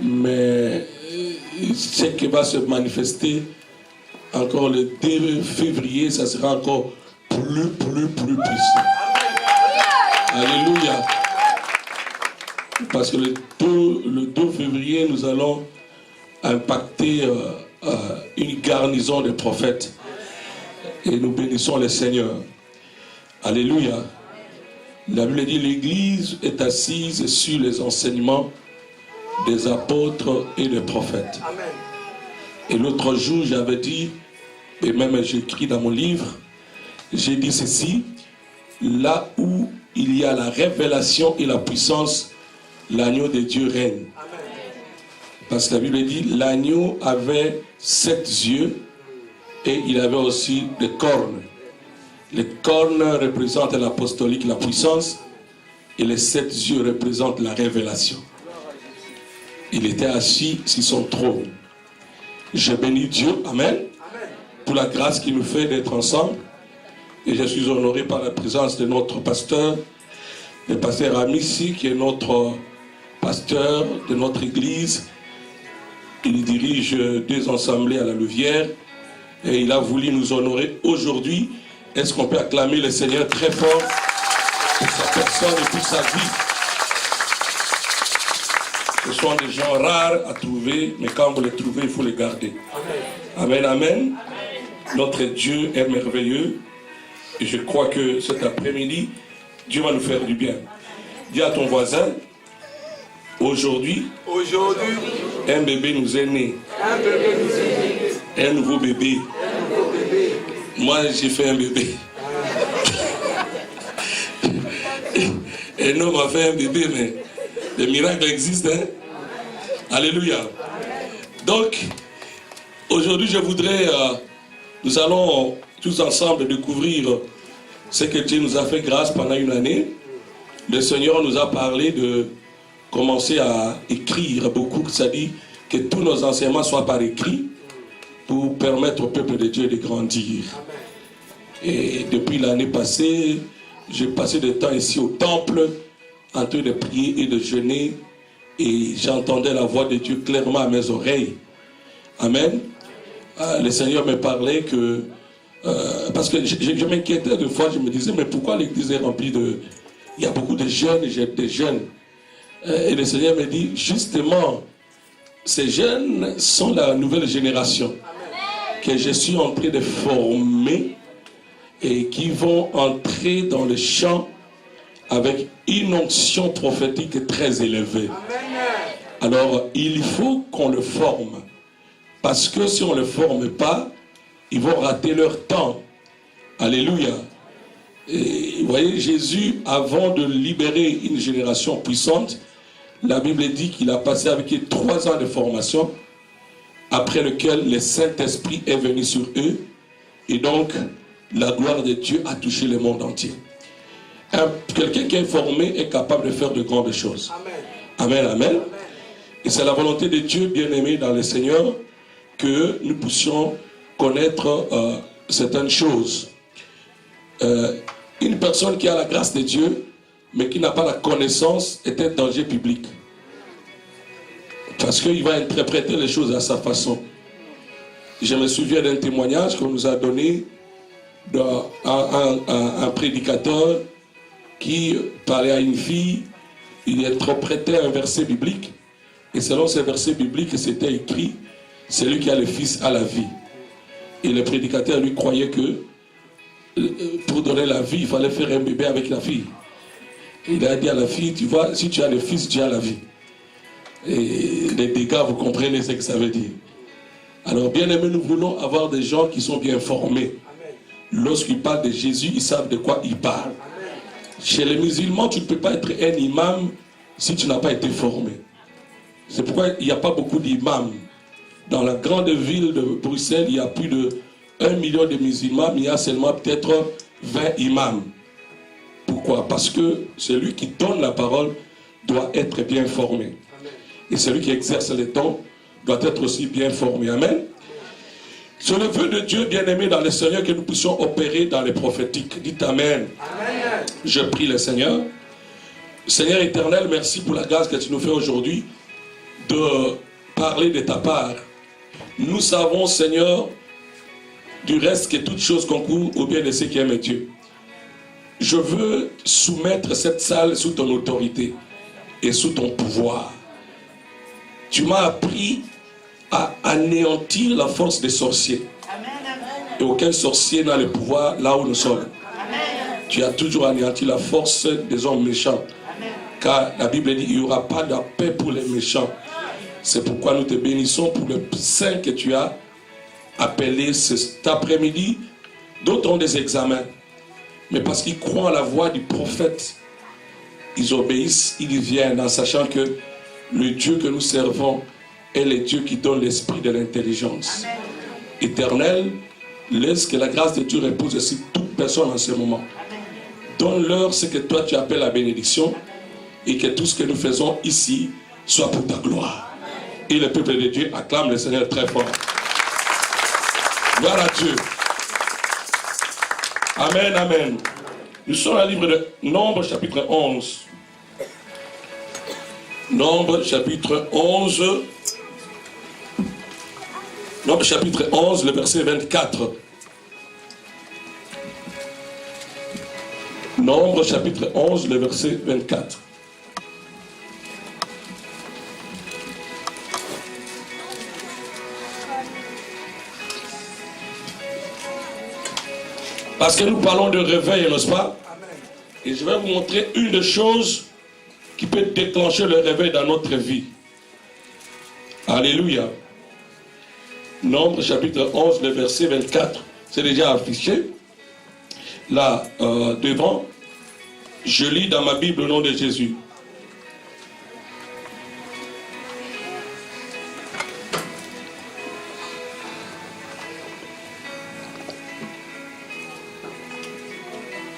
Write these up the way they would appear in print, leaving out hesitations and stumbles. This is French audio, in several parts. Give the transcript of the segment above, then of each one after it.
Mais ce qui va se manifester encore le 2 février, ça sera encore plus puissant. Alléluia. Parce que le 2 février, nous allons impacter une garnison de prophètes. Et nous bénissons le Seigneur. Alléluia. La Bible dit, l'Église est assise sur les enseignements des apôtres et des prophètes. Amen. Et l'autre jour, j'avais dit, et même j'écris dans mon livre, j'ai dit ceci, là où il y a la révélation et la puissance, l'agneau de Dieu règne. Amen. Parce que la Bible dit, l'agneau avait 7 yeux et il avait aussi des cornes. Les cornes représentent l'apostolique, la puissance, et les 7 yeux représentent la révélation. Il était assis sur son trône. Je bénis Dieu, amen, pour la grâce qu'il nous fait d'être ensemble. Et je suis honoré par la présence de notre pasteur, le pasteur Amissi, qui est notre pasteur de notre église. Il dirige 2 assemblées à la Louvière et il a voulu nous honorer aujourd'hui. Est-ce qu'on peut acclamer le Seigneur très fort pour sa personne et pour sa vie? Ce sont des gens rares à trouver, mais quand vous les trouvez, il faut les garder. Amen, amen. Notre Dieu est merveilleux. Et je crois que cet après-midi, Dieu va nous faire du bien. Dis à ton voisin, aujourd'hui, un bébé nous est né. Un nouveau bébé. Moi, j'ai fait un bébé. Et un homme a fait un bébé, mais les miracles existent. Hein? Alléluia. Donc, aujourd'hui, je voudrais, nous allons tous ensemble découvrir ce que Dieu nous a fait grâce pendant une année. Le Seigneur nous a parlé de commencer à écrire beaucoup, c'est-à-dire que tous nos enseignements soient par écrit pour permettre au peuple de Dieu de grandir. Et depuis l'année passée, j'ai passé du temps ici au temple en train de prier et de jeûner et j'entendais la voix de Dieu clairement à mes oreilles. Amen. Le Seigneur me parlait que parce que je m'inquiétais de fois, je me disais mais pourquoi l'église est remplie de... Il y a beaucoup de jeunes et j'ai des jeunes. Et le Seigneur me dit justement ces jeunes sont la nouvelle génération que je suis en train de former et qui vont entrer dans le champ avec une onction prophétique très élevée. Alors il faut qu'on le forme parce que si on ne le forme pas, ils vont rater leur temps. Alléluia. Et vous voyez, Jésus, avant de libérer une génération puissante, la Bible dit qu'il a passé avec eux 3 ans de formation, après lequel le Saint-Esprit est venu sur eux, et donc la gloire de Dieu a touché le monde entier. Quelqu'un qui est formé est capable de faire de grandes choses. Amen, amen. Amen. Et c'est la volonté de Dieu, bien-aimé dans le Seigneur, que nous puissions connaître certaines choses. Une personne qui a la grâce de Dieu, mais qui n'a pas la connaissance, est un danger public. Parce qu'il va interpréter les choses à sa façon. Je me souviens d'un témoignage qu'on nous a donné d'un prédicateur qui parlait à une fille, il interprétait un verset biblique, et selon ce verset biblique, c'était écrit, celui qui a le fils a la vie. Et le prédicateur lui croyait que pour donner la vie, il fallait faire un bébé avec la fille. Il a dit à la fille, tu vois, si tu as le fils, tu as la vie. Et les dégâts, vous comprenez ce que ça veut dire. Alors, bien aimé, nous voulons avoir des gens qui sont bien formés. Lorsqu'ils parlent de Jésus, ils savent de quoi ils parlent. Chez les musulmans, tu ne peux pas être un imam si tu n'as pas été formé. C'est pourquoi il n'y a pas beaucoup d'imams. Dans la grande ville de Bruxelles, il y a plus de 1 million de musulmans, mais il y a seulement peut-être 20 imams. Pourquoi? Parce que celui qui donne la parole doit être bien formé. Et celui qui exerce les dons doit être aussi bien formé. Amen. C'est le vœu de Dieu, bien-aimé dans le Seigneur, que nous puissions opérer dans les prophétiques. Dites Amen. Amen. Je prie le Seigneur. Seigneur éternel, merci pour la grâce que tu nous fais aujourd'hui de parler de ta part. Nous savons, Seigneur, du reste que toutes choses concourent au bien de ceux qui aiment Dieu. Je veux soumettre cette salle sous ton autorité et sous ton pouvoir. Tu m'as appris à anéantir la force des sorciers. Et aucun sorcier n'a le pouvoir là où nous sommes. Tu as toujours anéanti la force des hommes méchants. Car la Bible dit, il n'y aura pas de paix pour les méchants. C'est pourquoi nous te bénissons pour le saint que tu as appelé cet après-midi. D'autres ont des examens. Mais parce qu'ils croient à la voix du prophète, ils obéissent, ils viennent en sachant que le Dieu que nous servons est le Dieu qui donne l'esprit de l'intelligence. Éternel, laisse que la grâce de Dieu repose sur toute personne en ce moment. Donne-leur ce que toi tu appelles la bénédiction et que tout ce que nous faisons ici soit pour ta gloire. Et le peuple de Dieu acclame le Seigneur très fort. Gloire à Dieu. Amen, amen. Nous sommes dans le livre de Nombre chapitre 11. Nombre chapitre 11. Nombre chapitre 11, le verset 24. Nombre chapitre 11, le verset 24. Parce que nous parlons de réveil, n'est-ce pas? Et je vais vous montrer une des choses qui peut déclencher le réveil dans notre vie. Alléluia. Nombre chapitre 11, le verset 24. C'est déjà affiché. Là, devant. Je lis dans ma Bible au nom de Jésus.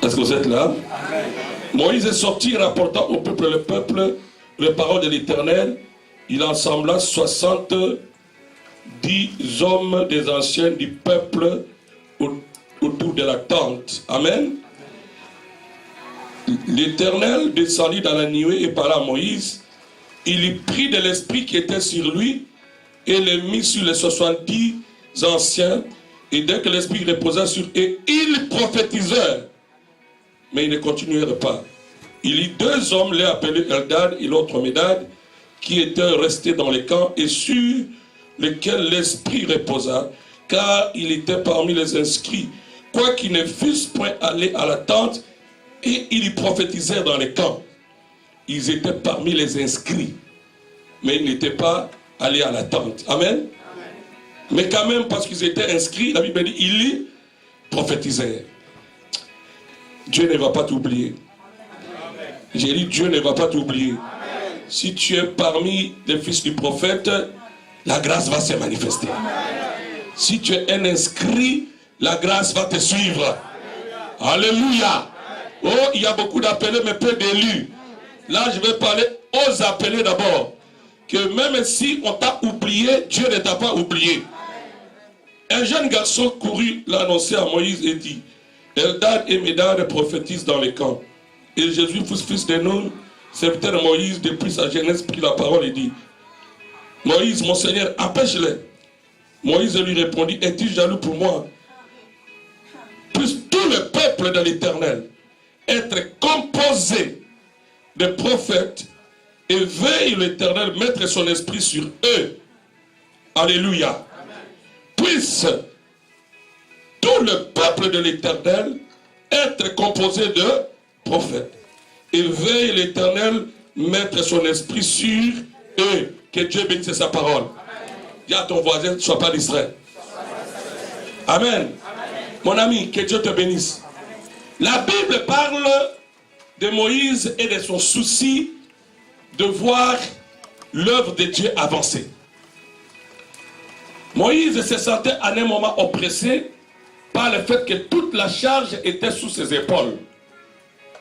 Est-ce que vous êtes là? Amen. Moïse est sorti rapportant au peuple, les paroles de l'Éternel. Il ensembla 70 hommes des anciens du peuple autour de la tente. Amen. L'Éternel descendit dans la nuée et parla à Moïse. Il y prit de l'esprit qui était sur lui et le mit sur les 70 anciens. Et dès que l'esprit reposa sur eux, ils prophétisèrent. Mais ils ne continuèrent pas. Il y eut 2 hommes, l'un appelé Eldad et l'autre Médad, qui étaient restés dans les camps et sur lesquels l'esprit reposa, car il était parmi les inscrits, quoiqu'ils ne fussent point allés à la tente, et ils y prophétisèrent dans les camps. Ils étaient parmi les inscrits, mais ils n'étaient pas allés à la tente. Amen. Amen. Mais quand même, parce qu'ils étaient inscrits, la Bible dit, ils y prophétisèrent. Dieu ne va pas t'oublier. J'ai dit, Dieu ne va pas t'oublier. Si tu es parmi les fils du prophète, la grâce va se manifester. Si tu es un inscrit, la grâce va te suivre. Alléluia. Oh, il y a beaucoup d'appelés, mais peu d'élus. Là, je vais parler aux appelés d'abord. Que même si on t'a oublié, Dieu ne t'a pas oublié. Un jeune garçon courut l'annoncer à Moïse et dit, Eldad et Médad prophétisent dans les camps. Et Jésus, fils de Nun, serviteur de Moïse, depuis sa jeunesse, prit la parole et dit, Moïse, mon Seigneur, empêche-les. Moïse lui répondit, es-tu jaloux pour moi? Puisse tout le peuple de l'Éternel être composé de prophètes et veille l'Éternel mettre son esprit sur eux. Alléluia. Puisse tout le peuple de l'Éternel être composé de prophètes. Et veille l'Éternel mettre son esprit sur eux. Que Dieu bénisse sa parole. Dis à ton voisin, ne sois pas distrait. Amen. Amen. Mon ami, que Dieu te bénisse. La Bible parle de Moïse et de son souci de voir l'œuvre de Dieu avancer. Moïse se sentait à un moment oppressé par le fait que toute la charge était sous ses épaules.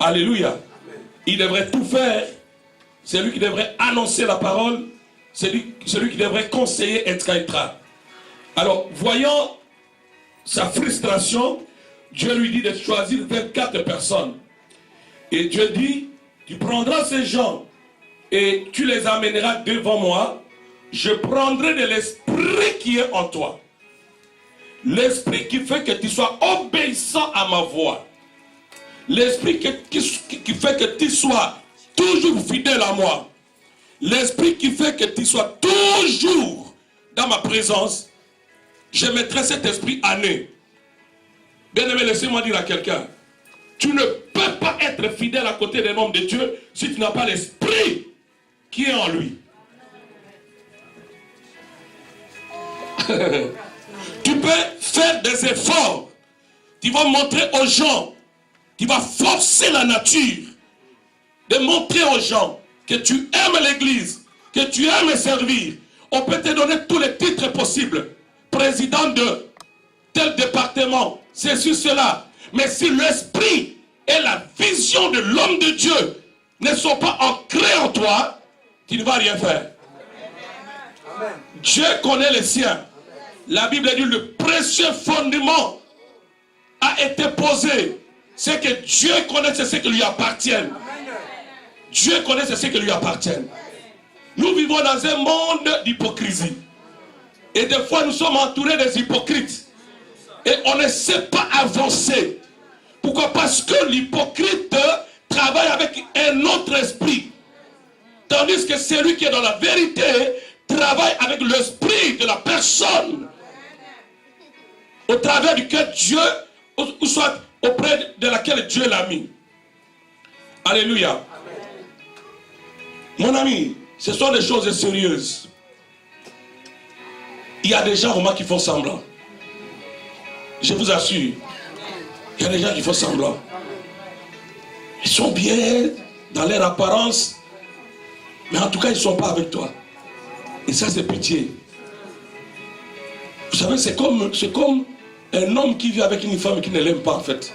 Alléluia. Il devrait tout faire. C'est lui qui devrait annoncer la parole. C'est lui qui devrait conseiller, etc. Alors, voyant sa frustration, Dieu lui dit de choisir 24 personnes. Et Dieu dit, tu prendras ces gens et tu les amèneras devant moi je prendrai de l'esprit qui est en toi. L'esprit qui fait que tu sois obéissant à ma voix. L'esprit qui fait que tu sois toujours fidèle à moi. L'esprit qui fait que tu sois toujours dans ma présence. Je mettrai cet esprit en eux. Bien-aimé, laissez-moi dire à quelqu'un. Tu ne peux pas être fidèle à côté d'un homme de Dieu si tu n'as pas l'esprit qui est en lui. Tu peux faire des efforts. Tu vas montrer aux gens. Tu vas forcer la nature de montrer aux gens que tu aimes l'église, que tu aimes servir. On peut te donner tous les titres possibles. Président de tel département, c'est sur cela. Mais si l'esprit et la vision de l'homme de Dieu ne sont pas ancrés en toi, tu ne vas rien faire. Amen. Dieu connaît les siens. La Bible dit le précieux fondement a été posé. C'est que Dieu connaît ce qui lui appartient. Dieu connaît ce qui lui appartient. Nous vivons dans un monde d'hypocrisie. Et des fois nous sommes entourés des hypocrites. Et on ne sait pas avancer. Pourquoi? Parce que l'hypocrite travaille avec un autre esprit. Tandis que celui qui est dans la vérité travaille avec l'esprit de la personne. Au travers duquel Dieu, ou soit auprès de laquelle Dieu l'a mis. Alléluia. Amen. Mon ami, ce sont des choses sérieuses. Il y a des gens vraiment qui font semblant. Je vous assure. Il y a des gens qui font semblant. Ils sont bien dans leur apparence. Mais en tout cas, ils ne sont pas avec toi. Et ça, c'est pitié. Vous savez, c'est comme un homme qui vit avec une femme qui ne l'aime pas, en fait.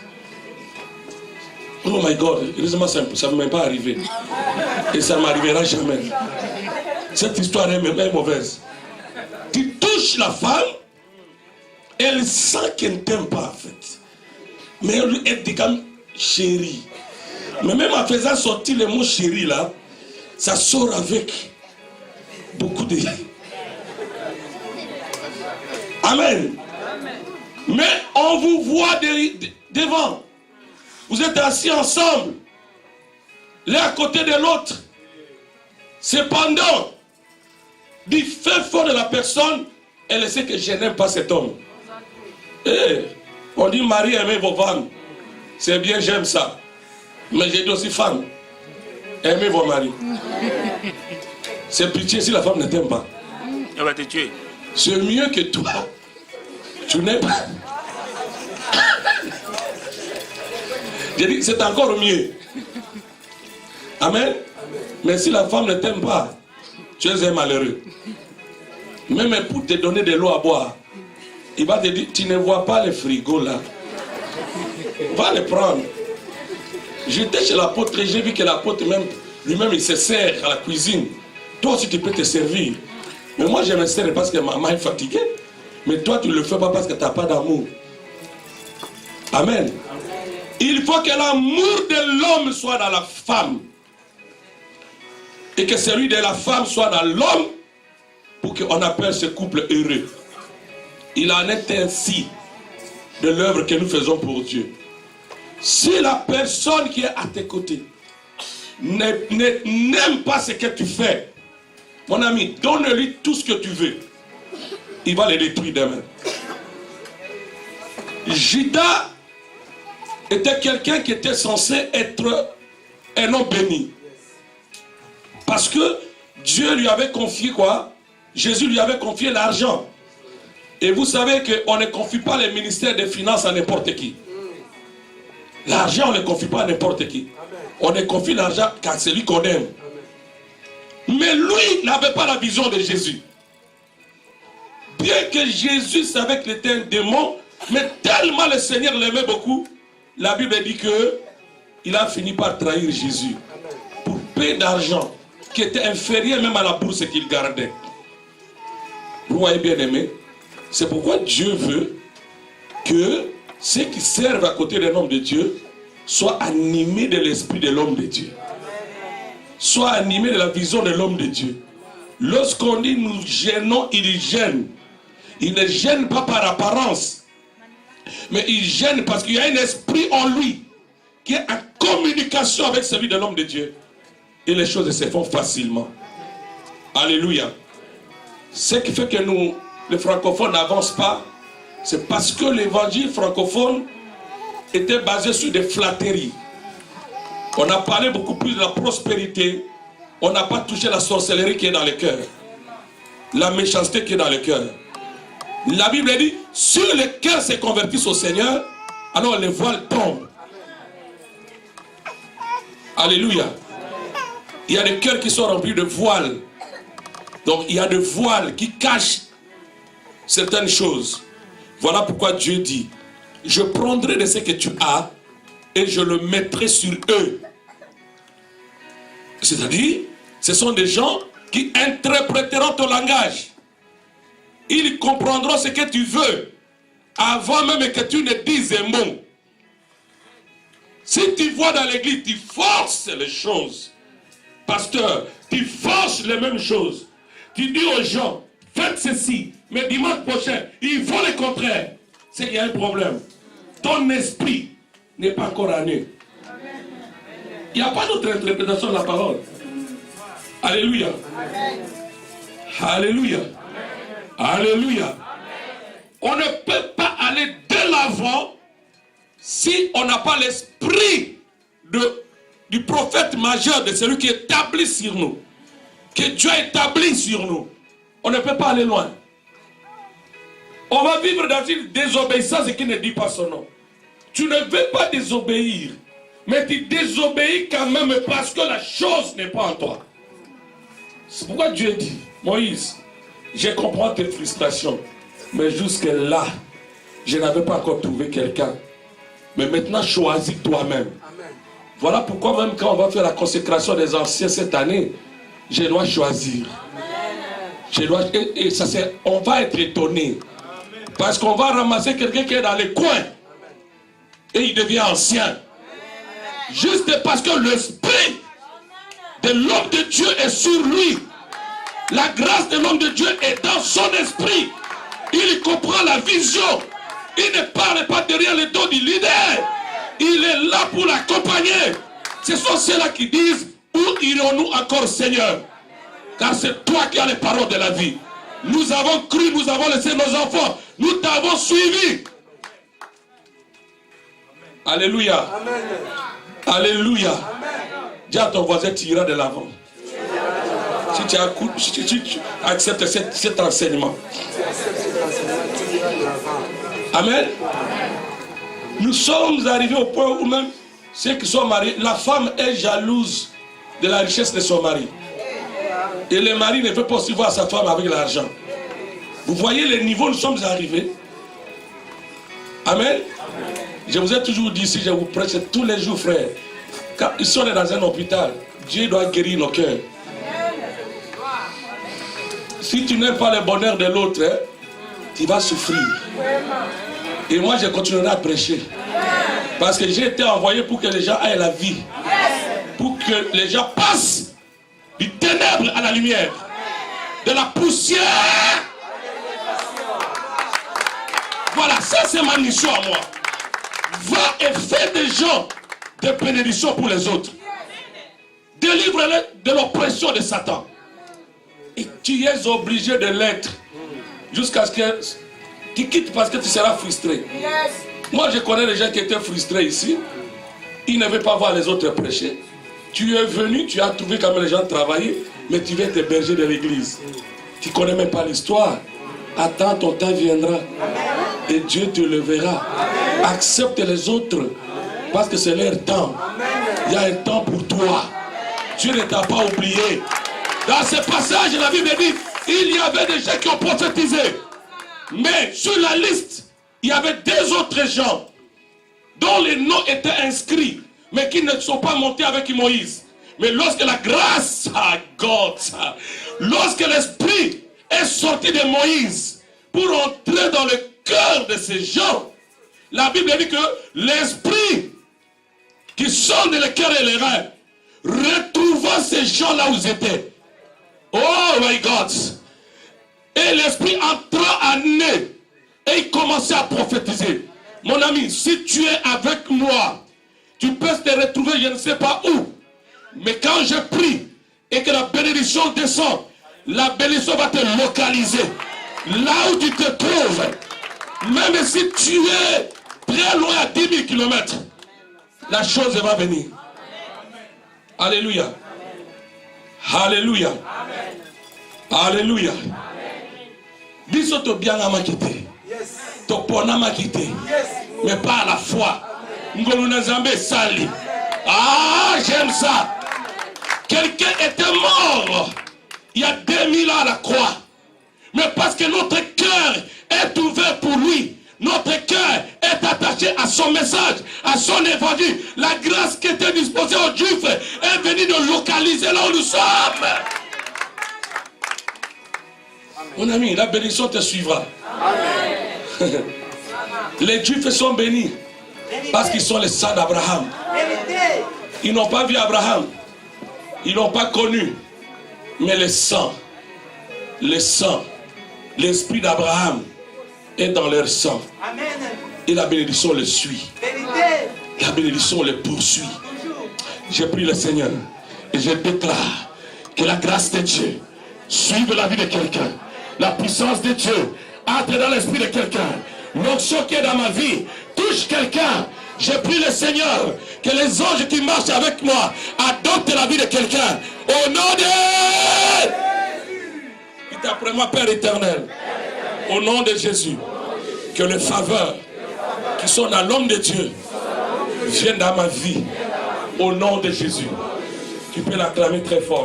Oh my God, heureusement, ça ne m'est pas arrivé. Et ça ne m'arrivera jamais. Cette histoire est mauvaise. Tu touches la femme, elle sent qu'elle ne t'aime pas, en fait. Mais elle dit comme chérie. Mais même en faisant sortir le mot chérie, là, ça sort avec beaucoup de... Amen. Mais on vous voit devant. Vous êtes assis ensemble, l'un à côté de l'autre. Cependant, du fait fort de la personne, elle sait que je n'aime pas cet homme. Et on dit Marie, aimez vos femmes. C'est bien, j'aime ça. Mais j'ai dit aussi femme, aimez vos maris. C'est pitié si la femme ne t'aime pas. Elle va te tuer. C'est mieux que toi. Tu n'aimes pas. J'ai dit, c'est encore mieux. Amen. Mais si la femme ne t'aime pas, tu es un malheureux. Même pour te donner de l'eau à boire, il va te dire, tu ne vois pas le frigo là. Va le prendre. J'étais chez l'apôtre et j'ai vu que l'apôtre lui-même il se sert à la cuisine. Toi aussi tu peux te servir. Mais moi je me sers parce que maman est fatiguée. Mais toi tu ne le fais pas parce que tu n'as pas d'amour. Amen. Il faut que l'amour de l'homme soit dans la femme. Et que celui de la femme soit dans l'homme. Pour qu'on appelle ce couple heureux. Il en est ainsi de l'œuvre que nous faisons pour Dieu. Si la personne qui est à tes côtés n'aime pas ce que tu fais, mon ami, donne-lui tout ce que tu veux. Il va le détruire demain. Judas était quelqu'un qui était censé être un homme béni. Parce que Dieu lui avait confié quoi? Jésus lui avait confié l'argent. Et vous savez qu'on ne confie pas le ministère des Finances à n'importe qui. L'argent, on ne le confie pas à n'importe qui. On ne confie l'argent qu'à celui qu'on aime. Mais lui n'avait pas la vision de Jésus. Bien que Jésus savait qu'il était un démon, mais tellement le Seigneur l'aimait beaucoup, la Bible dit qu'il a fini par trahir Jésus pour peu d'argent qui était inférieur même à la bourse qu'il gardait. Vous voyez bien aimé, c'est pourquoi Dieu veut que ceux qui servent à côté d'un homme de Dieu soient animés de l'esprit de l'homme de Dieu. Soient animés de la vision de l'homme de Dieu. Lorsqu'on dit nous gênons, il gêne. Il ne gêne pas par apparence. Mais il gêne parce qu'il y a un esprit en lui qui est en communication avec celui de l'homme de Dieu. Et les choses se font facilement. Alléluia. Ce qui fait que nous, les francophones, n'avancent pas, c'est parce que l'évangile francophone était basé sur des flatteries. On a parlé beaucoup plus de la prospérité. On n'a pas touché la sorcellerie qui est dans le cœur. La méchanceté qui est dans le cœur. La Bible dit, si les cœurs se convertissent au Seigneur, alors les voiles tombent. Alléluia. Il y a des cœurs qui sont remplis de voiles. Donc il y a des voiles qui cachent certaines choses. Voilà pourquoi Dieu dit, je prendrai de ce que tu as et je le mettrai sur eux. C'est-à-dire, ce sont des gens qui interpréteront ton langage. Ils comprendront ce que tu veux avant même que tu ne dises un mot. Si tu vois dans l'église, tu forces les choses. Pasteur, tu forces les mêmes choses. Tu dis aux gens, faites ceci, mais dimanche prochain, il faut le contraire. C'est qu'il y a un problème. Ton esprit n'est pas encore à nu. Il n'y a pas d'autre interprétation de la parole. Alléluia. Alléluia. Alléluia. On ne peut pas aller de l'avant si on n'a pas l'esprit du prophète majeur, de celui qui est établi sur nous, que Dieu a établi sur nous. On ne peut pas aller loin. On va vivre dans une désobéissance qui ne dit pas son nom. Tu ne veux pas désobéir, mais tu désobéis quand même parce que la chose n'est pas en toi. C'est pourquoi Dieu dit, Moïse, je comprends tes frustrations, mais jusque-là, je n'avais pas encore trouvé quelqu'un. Mais maintenant, choisis toi-même. Voilà pourquoi même quand on va faire la consécration des anciens cette année, je dois choisir. Et ça, on va être étonné. Parce qu'on va ramasser quelqu'un qui est dans les coins. Et il devient ancien. Juste parce que l'esprit de l'homme de Dieu est sur lui. La grâce de l'homme de Dieu est dans son esprit. Il comprend la vision. Il ne parle pas derrière le dos du leader. Il est là pour l'accompagner. Ce sont ceux-là qui disent, où irons-nous encore, Seigneur? Car c'est toi qui as les paroles de la vie. Nous avons cru, nous avons laissé nos enfants. Nous t'avons suivi. Alléluia. Amen. Alléluia. Dis à ton voisin, tu iras de l'avant. Si tu acceptes cet enseignement. Amen. Nous sommes arrivés au point où même ceux qui sont mariés, la femme est jalouse de la richesse de son mari. Et le mari ne veut pas aussi voir sa femme avec l'argent. Vous voyez les niveaux où nous sommes arrivés. Amen. Je vous ai toujours dit, si je vous prêche tous les jours, frère, quand ici on est dans un hôpital, Dieu doit guérir nos cœurs. Si tu n'aimes pas le bonheur de l'autre, tu vas souffrir. Et moi, je continuerai à prêcher. Parce que j'ai été envoyé pour que les gens aient la vie. Pour que les gens passent du ténèbre à la lumière. De la poussière. Voilà, ça c'est ma mission à moi. Va et fais des gens de bénédiction pour les autres. Délivre-les de l'oppression de Satan. Et tu es obligé de l'être. Jusqu'à ce que tu quittes parce que tu seras frustré. Moi je connais des gens qui étaient frustrés ici. Ils ne veulent pas voir les autres prêcher. Tu es venu, tu as trouvé quand même les gens travailler, mais tu veux être berger de l'église. Tu ne connais même pas l'histoire. Attends, ton temps viendra. Et Dieu te le verra. Accepte les autres parce que c'est leur temps. Il y a un temps pour toi. Dieu ne t'a pas oublié. Dans ce passage, la Bible dit, il y avait des gens qui ont prophétisé. Mais sur la liste, il y avait deux autres gens dont les noms étaient inscrits, mais qui ne sont pas montés avec Moïse. Mais lorsque la grâce, lorsque l'esprit est sorti de Moïse pour entrer dans le cœur de ces gens, la Bible dit que l'esprit qui sonde le cœur et les reins retrouva ces gens là où ils étaient. Oh my God. Et l'esprit entra en nez. Et il commençait à prophétiser. Mon ami, si tu es avec moi, tu peux te retrouver je ne sais pas où. Mais quand je prie et que la bénédiction descend, la bénédiction va te localiser. Là où tu te trouves. Même si tu es très loin à 10 000 km, la chose va venir. Alléluia. Alléluia. Alléluia. Biso to bien à makité. To pona makité. Mais pas à la foi. Ngoluna Zambé sali. Ah, j'aime ça. Quelqu'un était mort il y a 2000 ans à la croix. Mais parce que notre cœur est ouvert pour lui, notre cœur est attaché à son message, à son évangile. La grâce qui était disposée aux Juifs est venue nous localiser là où nous sommes. Mon ami, la bénédiction te suivra. Amen. Les Juifs sont bénis parce qu'ils sont les sons d'Abraham. Ils n'ont pas vu Abraham. Ils n'ont pas connu. Mais le sang, l'esprit d'Abraham est dans leur sang. Amen. Et la bénédiction le suit. La bénédiction le poursuit. Je prie le Seigneur et je déclare que la grâce de Dieu suive la vie de quelqu'un. La puissance de Dieu entre dans l'esprit de quelqu'un. L'onction qui est dans ma vie touche quelqu'un. Je prie le Seigneur que les anges qui marchent avec moi adoptent la vie de quelqu'un. Au nom de... Dites après moi, Père éternel. Au nom de Jésus. Que les faveurs qui sont dans l'homme de Dieu viennent dans ma vie. Au nom de Jésus. Tu peux l'acclamer très fort.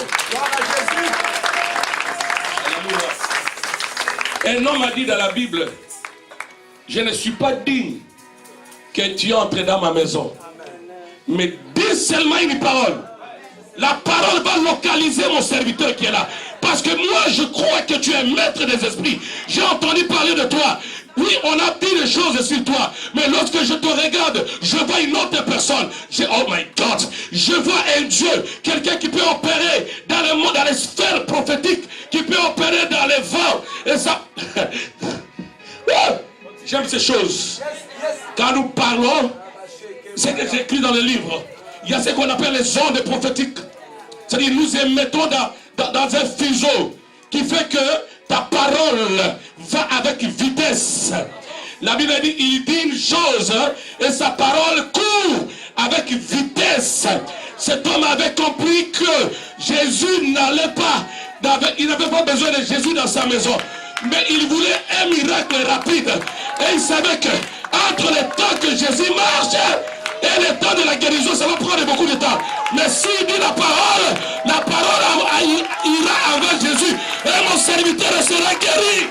Un homme a dit dans la Bible, je ne suis pas digne que Dieu entre dans ma maison. Mais dis seulement une parole. La parole va localiser mon serviteur qui est là. Parce que moi je crois que tu es maître des esprits. J'ai entendu parler de toi. Oui, on a dit des choses sur toi. Mais lorsque je te regarde, je vois une autre personne. Oh my God. Je vois un Dieu. Quelqu'un qui peut opérer dans le monde, dans les sphères prophétiques. Qui peut opérer dans les vents. Et ça... J'aime ces choses. Quand nous parlons, c'est que j'ai écrit dans le livre. Il y a ce qu'on appelle les ondes prophétiques. C'est-à-dire nous émettons dans un fuseau qui fait que ta parole va avec vitesse. La Bible dit, il dit une chose et sa parole court avec vitesse. Cet homme avait compris que Jésus n'allait pas, il n'avait pas besoin de Jésus dans sa maison. Mais il voulait un miracle rapide. Et il savait que entre le temps que Jésus marche et le temps de la guérison, ça va prendre beaucoup de temps. Mais s'il dit la parole ira envers Jésus. Et mon serviteur sera guéri.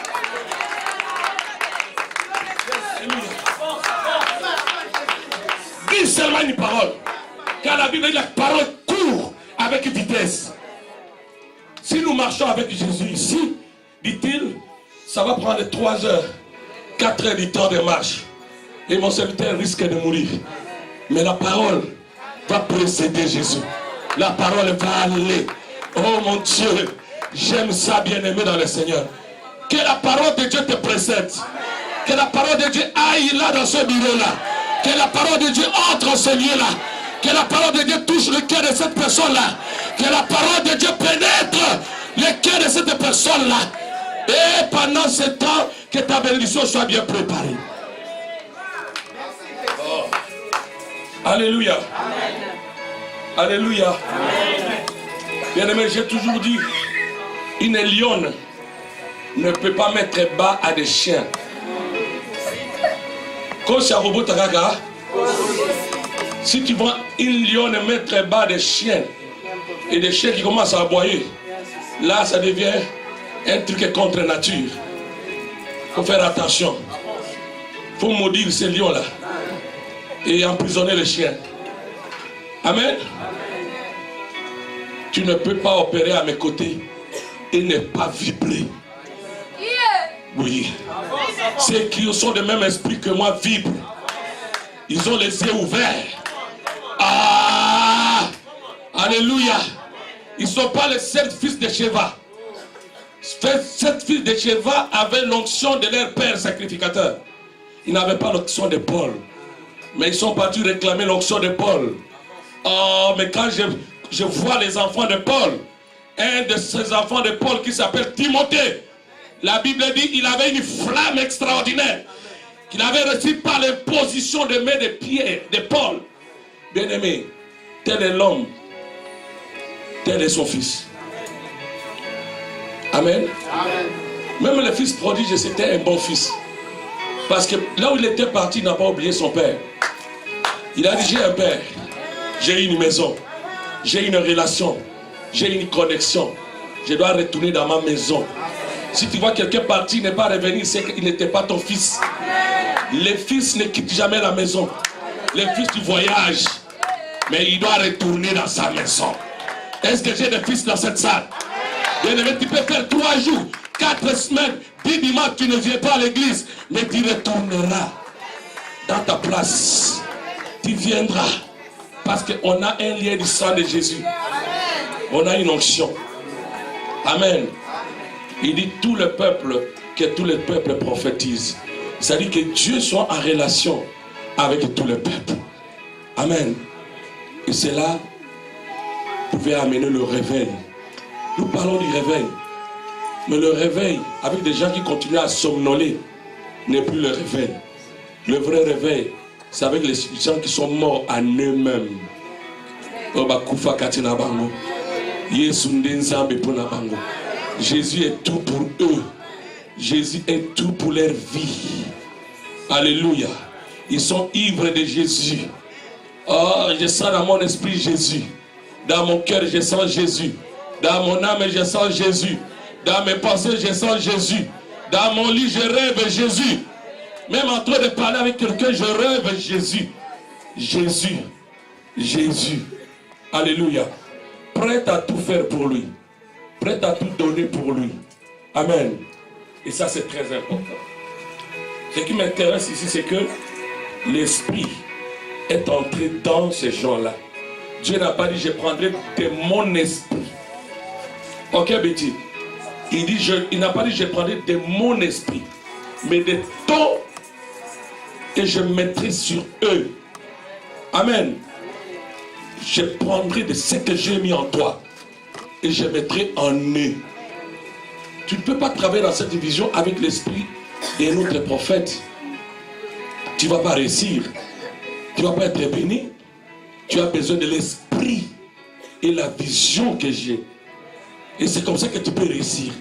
Dis seulement une parole. Car la Bible dit la parole court avec vitesse. Si nous marchons avec Jésus ici, dit-il, ça va prendre 3 heures, 4 heures du temps de marche. Et mon serviteur risque de mourir. Mais la parole va précéder Jésus. La parole va aller. Oh mon Dieu, j'aime ça, bien-aimé dans le Seigneur. Que la parole de Dieu te précède. Que la parole de Dieu aille là dans ce bureau-là. Que la parole de Dieu entre en ce lieu-là. Que la parole de Dieu touche le cœur de cette personne-là. Que la parole de Dieu pénètre le cœur de cette personne-là. Et pendant ce temps, que ta bénédiction soit bien préparée. Oh. Alléluia. Amen. Alléluia. Bien-aimé, j'ai toujours dit, une lionne ne peut pas mettre bas à des chiens. Si tu vois une lionne mettre bas des chiens et des chiens qui commencent à aboyer, là ça devient un truc contre nature. Il faut faire attention. Il faut maudire ces lions-là et emprisonner les chiens. Amen. Tu ne peux pas opérer à mes côtés et ne pas vibrer. Oui. Ceux qui sont de même esprit que moi vibrent. Ils ont les yeux ouverts. Ah! Alléluia. Ils ne sont pas les seuls fils de Sheva. Cette fille de Sheva avait l'onction de leur père sacrificateur. Ils n'avaient pas l'onction de Paul. Mais ils sont partis réclamer l'onction de Paul. Oh, mais quand je vois les enfants de Paul, un de ces enfants de Paul qui s'appelle Timothée, la Bible dit qu'il avait une flamme extraordinaire, qu'il avait reçu par l'imposition de mains de Pierre, de Paul. Bien-aimé, tel est l'homme, tel est son fils. Amen. Amen. Même le fils prodige, c'était un bon fils. Parce que là où il était parti, il n'a pas oublié son père. Il a dit, j'ai un père, j'ai une maison, j'ai une relation, j'ai une connexion. Je dois retourner dans ma maison. Si tu vois quelqu'un partir, n'est pas revenu, c'est qu'il n'était pas ton fils. Les fils ne quittent jamais la maison. Les fils du voyage. Mais il doit retourner dans sa maison. Est-ce que j'ai des fils dans cette salle? Bien-aimé, tu peux faire 3 jours, 4 semaines, 10 dimanches, tu ne viens pas à l'église, mais tu retourneras dans ta place. Tu viendras. Parce qu'on a un lien du sang de Jésus. On a une onction. Amen. Il dit tout le peuple, que tout le peuple prophétise. C'est-à-dire que Dieu soit en relation avec tout le peuple. Amen. Et cela pouvait amener le réveil. Nous parlons du réveil. Mais le réveil, avec des gens qui continuent à somnoler, n'est plus le réveil. Le vrai réveil, c'est avec les gens qui sont morts en eux-mêmes. Jésus est tout pour eux. Jésus est tout pour leur vie. Alléluia. Ils sont ivres de Jésus. Oh, je sens dans mon esprit Jésus. Dans mon cœur, je sens Jésus. Dans mon âme, je sens Jésus. Dans mes pensées, je sens Jésus. Dans mon lit, je rêve Jésus. Même en train de parler avec quelqu'un, je rêve Jésus. Jésus. Jésus. Alléluia. Prêt à tout faire pour lui. Prêt à tout donner pour lui. Amen. Et ça, c'est très important. Ce qui m'intéresse ici, c'est que l'Esprit est entré dans ces gens-là. Dieu n'a pas dit, je prendrai de mon esprit. Ok, Betty? Il dit, il n'a pas dit, je prendrai de mon esprit, mais de ton que je mettrai sur eux. Amen. Je prendrai de ce que j'ai mis en toi et je mettrai en eux. Tu ne peux pas travailler dans cette division avec l'esprit et un autre prophète. Tu ne vas pas réussir. Tu ne vas pas être béni. Tu as besoin de l'esprit et la vision que j'ai. Et c'est comme ça que tu peux réussir.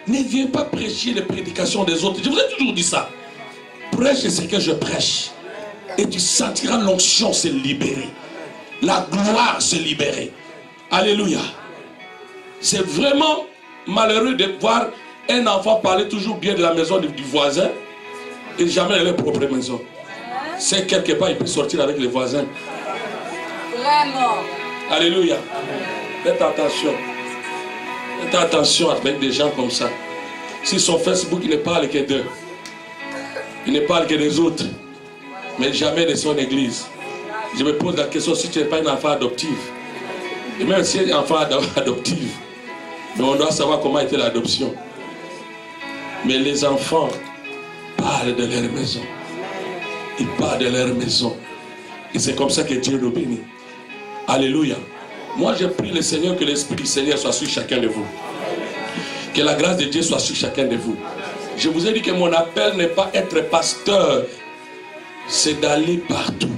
Ne viens pas prêcher les prédications des autres. Je vous ai toujours dit ça. Prêche ce que je prêche. Et tu sentiras l'onction se libérer. La gloire se libérer. Alléluia. C'est vraiment malheureux de voir un enfant parler toujours bien de la maison du voisin et jamais de leur propre maison. C'est quelque part, il peut sortir avec les voisins. Vraiment. Alléluia. Faites attention. Faites attention avec des gens comme ça. Si son Facebook, il ne parle que d'eux. Il ne parle que des autres. Mais jamais de son église. Je me pose la question, si tu n'es pas un enfant adoptif, et même si tu es un enfant adoptif, mais on doit savoir comment était l'adoption. Mais les enfants parlent de leur maison. Ils parlent de leur maison. Et c'est comme ça que Dieu nous bénit. Alléluia. Moi, je prie le Seigneur que l'Esprit du Seigneur soit sur chacun de vous. Que la grâce de Dieu soit sur chacun de vous. Je vous ai dit que mon appel n'est pas être pasteur. C'est d'aller partout.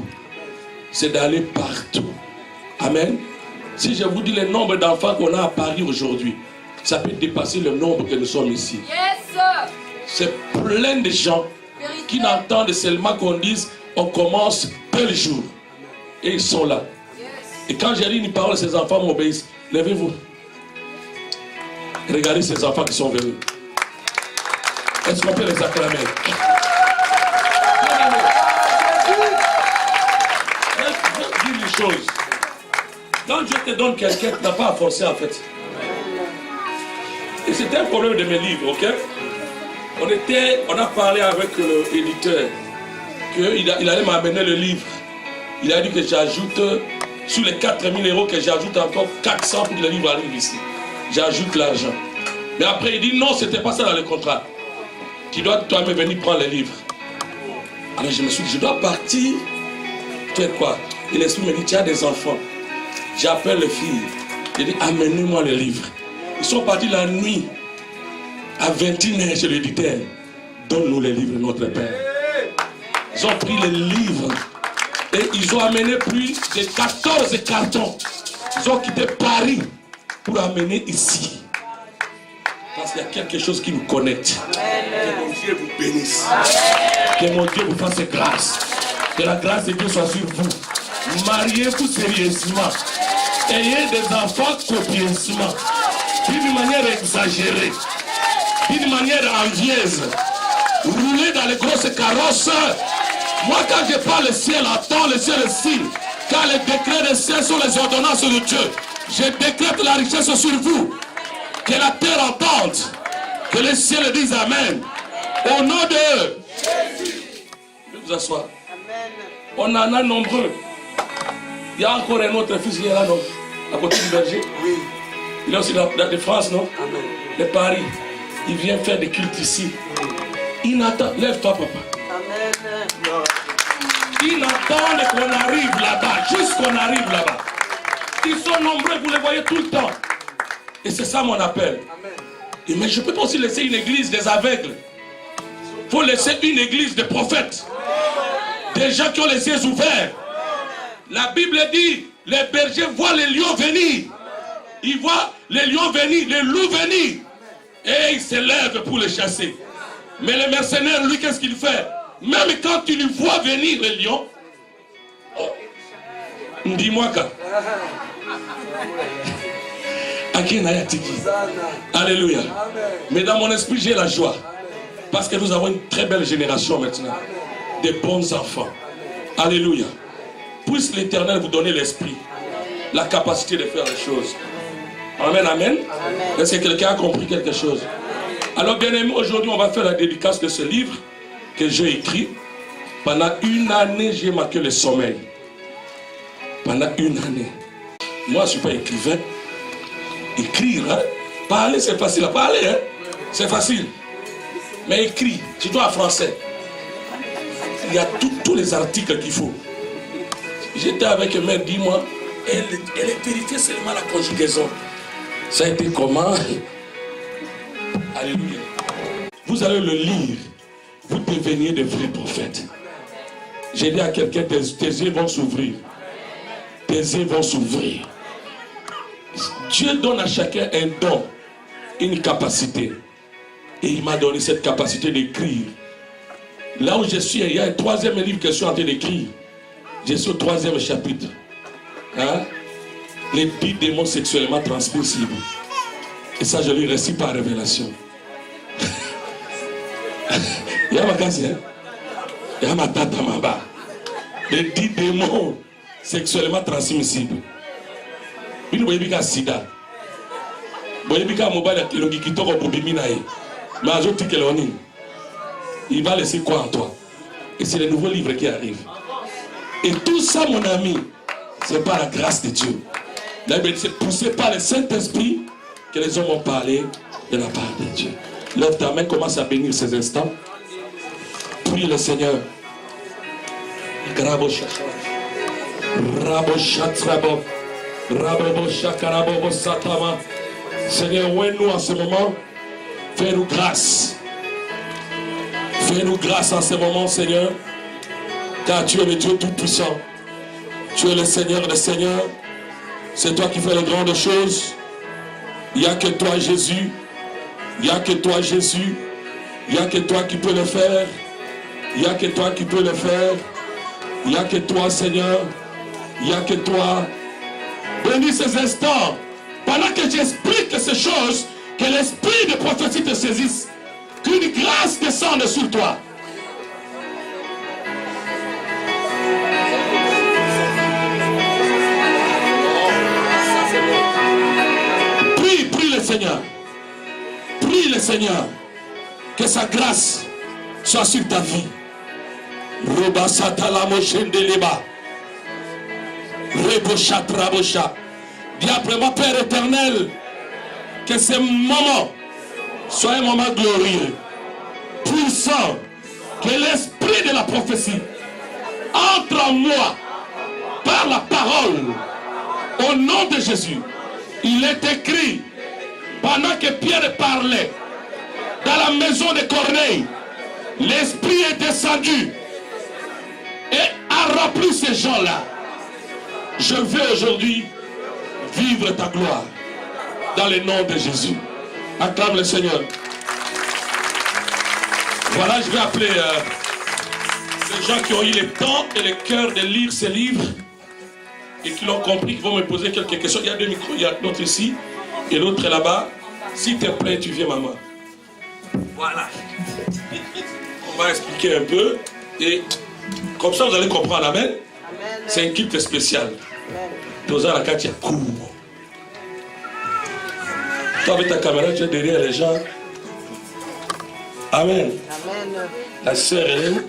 C'est d'aller partout. Amen. Si je vous dis le nombre d'enfants qu'on a à Paris aujourd'hui, ça peut dépasser le nombre que nous sommes ici. Yes. C'est plein de gens qui n'entendent seulement qu'on dise on commence tel jour. Et ils sont là. Yes. Et quand j'ai dit une parole, ces enfants m'obéissent. Levez-vous. Regardez ces enfants qui sont venus. Est-ce qu'on peut les acclamer? Je dis une chose. Quand Dieu te donne quelqu'un, tu n'as pas à forcer en fait. Et c'était un problème de mes livres, ok? On a parlé avec l'éditeur qu'il allait m'amener le livre. Il a dit que j'ajoute, sur les 4 000 € que j'ajoute encore 400 pour que le livre arrive ici. J'ajoute l'argent. Mais après, il dit non, ce n'était pas ça dans le contrat. Tu dois toi-même venir prendre les livres. Alors je me suis dit, je dois partir. Tu sais quoi? Et l'esprit me dit, tu as des enfants. J'appelle les filles. Je dis, amenez-moi les livres. Ils sont partis la nuit. À 21h, je lui dis, donne-nous les livres, notre Père. Ils ont pris les livres. Et ils ont amené plus de 14 cartons. Ils ont quitté Paris pour amener ici. Parce qu'il y a quelque chose qui nous connecte. Que mon Dieu vous bénisse. Que mon Dieu vous fasse grâce. Que la grâce de Dieu soit sur vous. Mariez-vous sérieusement. Ayez des enfants copieusement. D'une manière exagérée. D'une manière envieuse. Roulez dans les grosses carrosses. Moi, quand je parle, le ciel attend, le ciel signe. Car les décrets des ciels sont les ordonnances de Dieu. Je décrète la richesse sur vous. Que la terre entende. Que les ciels disent Amen. Au nom de Jésus. Je vais vous asseoir. On en a nombreux. Il y a encore un autre fils qui est là, non? À côté du berger. Oui. Il est aussi de France, non? Amen. De Paris. Il vient faire des cultes ici. Il n'attend. Lève-toi, papa. Amen. Ils attendent qu'on arrive là-bas, juste qu'on arrive là-bas. Ils sont nombreux, vous les voyez tout le temps. Et c'est ça mon appel. Et mais je ne peux pas aussi laisser une église des aveugles. Il faut laisser une église des prophètes. Des gens qui ont les yeux ouverts. La Bible dit, les bergers voient les lions venir. Ils voient les lions venir, les loups venir. Et ils se lèvent pour les chasser. Mais le mercenaire, lui, qu'est-ce qu'il fait? Même quand tu lui vois venir le lion, oh, dis-moi quand. Alléluia. Mais dans mon esprit, j'ai la joie. Parce que nous avons une très belle génération maintenant. Des bons enfants. Alléluia. Puisse l'Éternel vous donner l'esprit, la capacité de faire les choses. Amen, amen. Est-ce que quelqu'un a compris quelque chose? Alors, bien aimé, aujourd'hui, on va faire la dédicace de ce livre que j'ai écrit. Pendant une année, j'ai marqué le sommeil. Pendant une année. Moi, je ne suis pas écrivain. Écrire, hein? Parler, c'est facile. Parler, hein? C'est facile. Mais écrire, surtout en français, il y a tous les articles qu'il faut. J'étais avec elle, mère, dis-moi, elle vérifiait seulement la conjugaison. Ça a été comment? Alléluia. Vous allez le lire. Vous deveniez de vrais prophètes. J'ai dit à quelqu'un, tes yeux vont s'ouvrir. Tes yeux vont s'ouvrir. Dieu donne à chacun un don, une capacité. Et il m'a donné cette capacité d'écrire. Là où je suis, il y a un troisième livre que je suis en train d'écrire. Je suis au 3e chapitre. Hein? Les 10 démons sexuellement transmissibles. Et ça, je lui récite par révélation. Il y a ma casse, hein? Il y a ma tata, ma bas. Les 10 démons sexuellement transmissibles. Il y a sida. Il va laisser quoi en toi? Et c'est le nouveau livre qui arrive. Et tout ça, mon ami, c'est par la grâce de Dieu. C'est poussé par le Saint-Esprit que les hommes ont parlé de la part de Dieu. Lève ta main, commence à bénir ces instants. Prie le Seigneur. Seigneur, oué-nous en ce moment. Fais-nous grâce. Fais-nous grâce en ce moment, Seigneur. Car tu es le Dieu tout-puissant. Tu es le Seigneur des Seigneurs. C'est toi qui fais les grandes choses. Il n'y a que toi, Jésus. Il n'y a que toi, Jésus. Il n'y a que toi qui peux le faire. Il n'y a que toi qui peux le faire. Il n'y a que toi, Seigneur. Il n'y a que toi. Bénis ces instants. Pendant que j'explique ces choses, que l'esprit de prophétie te saisisse. Qu'une grâce descende sur toi. Prie le Seigneur. Prie le Seigneur. Que sa grâce soit sur ta vie. Dis après moi, Père éternel, que ce moment soit un moment glorieux, puissant, que l'esprit de la prophétie entre en moi par la parole. Au nom de Jésus, il est écrit, pendant que Pierre parlait dans la maison de Corneille, l'esprit est descendu et a rempli ces gens-là. Je veux aujourd'hui vivre ta gloire dans le nom de Jésus. Acclame le Seigneur. Voilà, je vais appeler les gens qui ont eu le temps et le cœur de lire ces livres et qui l'ont compris, qui vont me poser quelques questions. Il y a deux micros, il y a l'autre ici et l'autre là-bas. S'il te plaît, tu viens, maman. Voilà. On va expliquer un peu et comme ça vous allez comprendre. Amen. C'est un kit spécial. Toza la carte, il y a court. Toi avec ta caméra, tu es derrière les gens. Amen. Amen. La sœur Hélène,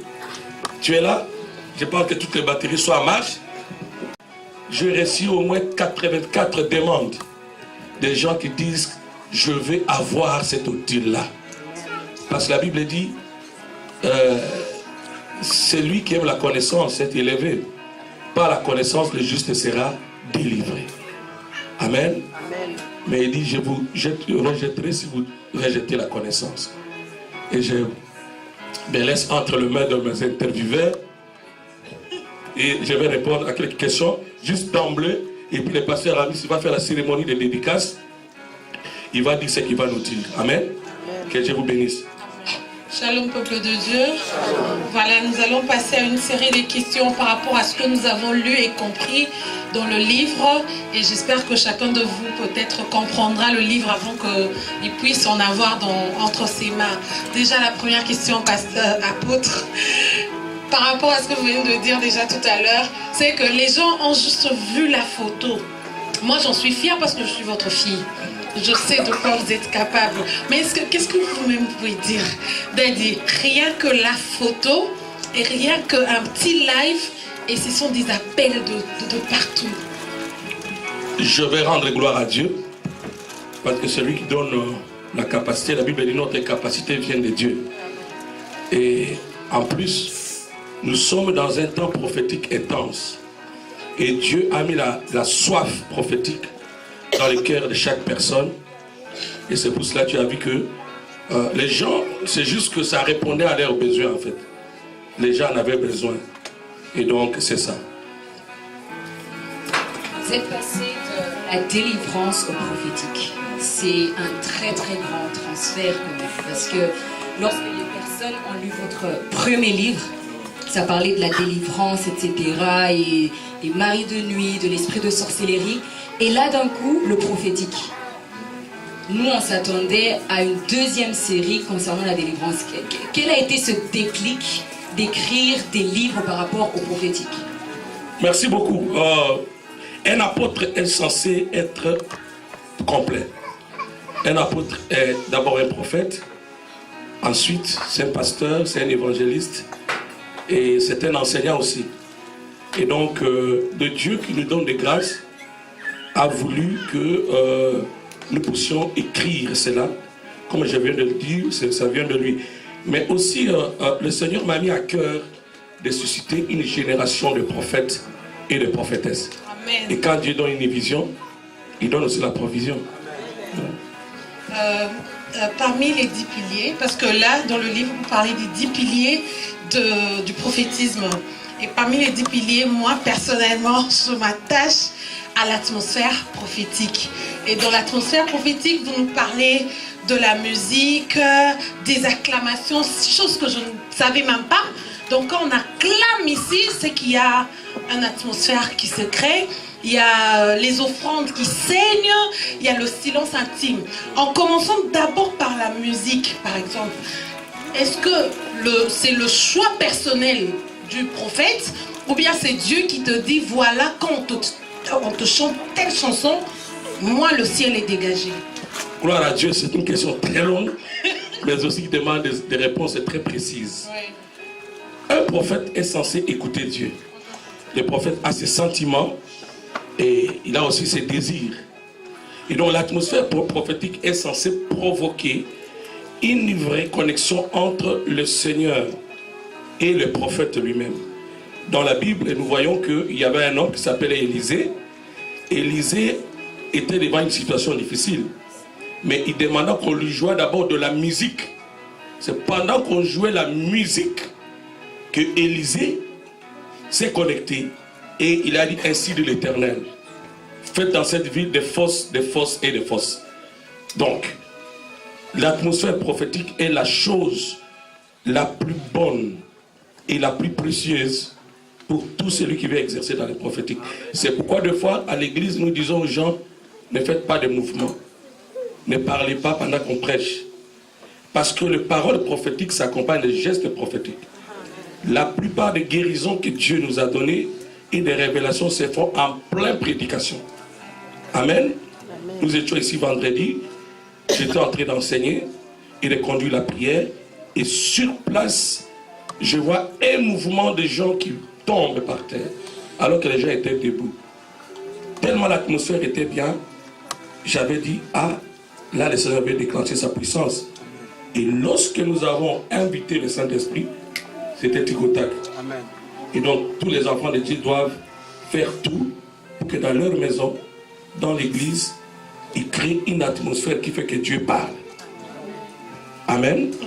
tu es là. Je pense que toutes les batteries soient en marche. J'ai reçu au moins 84 demandes des gens qui disent je vais avoir cet outil-là. Parce que la Bible dit celui qui aime la connaissance est élevé. Par la connaissance, le juste sera délivré. Amen. Amen. Mais il dit je vous rejetterai si vous rejetez la connaissance. Et je me laisse entre les mains de mes intervieweurs et je vais répondre à quelques questions juste d'emblée. Et puis le pasteur Amis va faire la cérémonie de dédicace. Il va dire ce qu'il va nous dire. Amen. Que Dieu vous bénisse. Shalom peuple de Dieu. Voilà, nous allons passer à une série de questions par rapport à ce que nous avons lu et compris dans le livre. Et j'espère que chacun de vous peut-être comprendra le livre avant qu'il puisse en avoir entre ses mains. Déjà la première question, pasteur, apôtre, par rapport à ce que vous venez de dire déjà tout à l'heure, c'est que les gens ont juste vu la photo. Moi j'en suis fière parce que je suis votre fille. Je sais de quoi vous êtes capable. Mais qu'est-ce que vous-même pouvez dire? Daddy, rien que la photo et rien qu'un petit live et ce sont des appels de partout. Je vais rendre gloire à Dieu parce que celui qui donne la capacité, la Bible dit notre capacité vient de Dieu. Et en plus, nous sommes dans un temps prophétique intense. Et Dieu a mis la soif prophétique dans le cœur de chaque personne. Et c'est pour cela que tu as vu que les gens, c'est juste que ça répondait à leurs besoins en fait. Les gens en avaient besoin. Et donc c'est ça. Vous êtes passé de la délivrance au prophétique. C'est un très très grand transfert parce que lorsque les personnes ont lu votre premier livre, ça parlait de la délivrance, etc. Et Marie de nuit, de l'esprit de sorcellerie. Et là, d'un coup, le prophétique. Nous, on s'attendait à une deuxième série concernant la délivrance. Quel a été ce déclic d'écrire des livres par rapport au prophétique? Merci beaucoup. Un apôtre est censé être complet. Un apôtre est d'abord un prophète. Ensuite, c'est un pasteur, c'est un évangéliste. Et c'est un enseignant aussi. Et donc, de Dieu qui nous donne des grâces, a voulu que nous puissions écrire cela. Comme je viens de le dire, ça vient de lui. Mais aussi, le Seigneur m'a mis à cœur de susciter une génération de prophètes et de prophétesses. Amen. Et quand Dieu donne une vision, il donne aussi la provision. Parmi les 10 piliers, parce que là, dans le livre, vous parlez des 10 piliers du prophétisme. Et parmi les 10 piliers, moi, personnellement, je m'attache à l'atmosphère prophétique. Et dans l'atmosphère prophétique, vous nous parlez de la musique, des acclamations, choses que je ne savais même pas. Donc quand on acclame ici, c'est qu'il y a une atmosphère qui se crée. Il y a les offrandes qui saignent, il y a le silence intime. En commençant d'abord par la musique, par exemple, est-ce que c'est le choix personnel du prophète ou bien c'est Dieu qui te dit voilà, quand on te chante telle chanson, moi le ciel est dégagé? Gloire à Dieu, c'est une question très longue, mais aussi qui demande des réponses très précises. Oui. Un prophète est censé écouter Dieu. Le prophète a ses sentiments et il a aussi ses désirs. Et donc l'atmosphère prophétique est censée provoquer une vraie connexion entre le Seigneur et le prophète lui-même. Dans la Bible, nous voyons qu'il y avait un homme qui s'appelait Élisée. Élisée était devant une situation difficile, mais il demanda qu'on lui jouait d'abord de la musique. C'est pendant qu'on jouait la musique que Élisée s'est connecté et il a dit ainsi de l'Éternel: faites dans cette ville des fosses, des fosses et des fosses. Donc, l'atmosphère prophétique est la chose la plus bonne et la plus précieuse pour tout celui qui veut exercer dans les prophétiques. C'est pourquoi des fois à l'église nous disons aux gens: ne faites pas de mouvements, ne parlez pas pendant qu'on prêche, parce que les paroles prophétiques s'accompagnent des gestes prophétiques. La plupart des guérisons que Dieu nous a données et des révélations se font en pleine prédication. Amen. Nous étions ici vendredi, j'étais en train d'enseigner, il a conduit la prière et sur place je vois un mouvement de gens qui tombent par terre alors que les gens étaient debout. Tellement l'atmosphère était bien, j'avais dit: ah, là le Seigneur veut déclencher sa puissance. Et lorsque nous avons invité le Saint-Esprit, c'était tic au tac. Et donc tous les enfants de Dieu doivent faire tout pour que dans leur maison, dans l'église, ils créent une atmosphère qui fait que Dieu parle. Amen. Oui.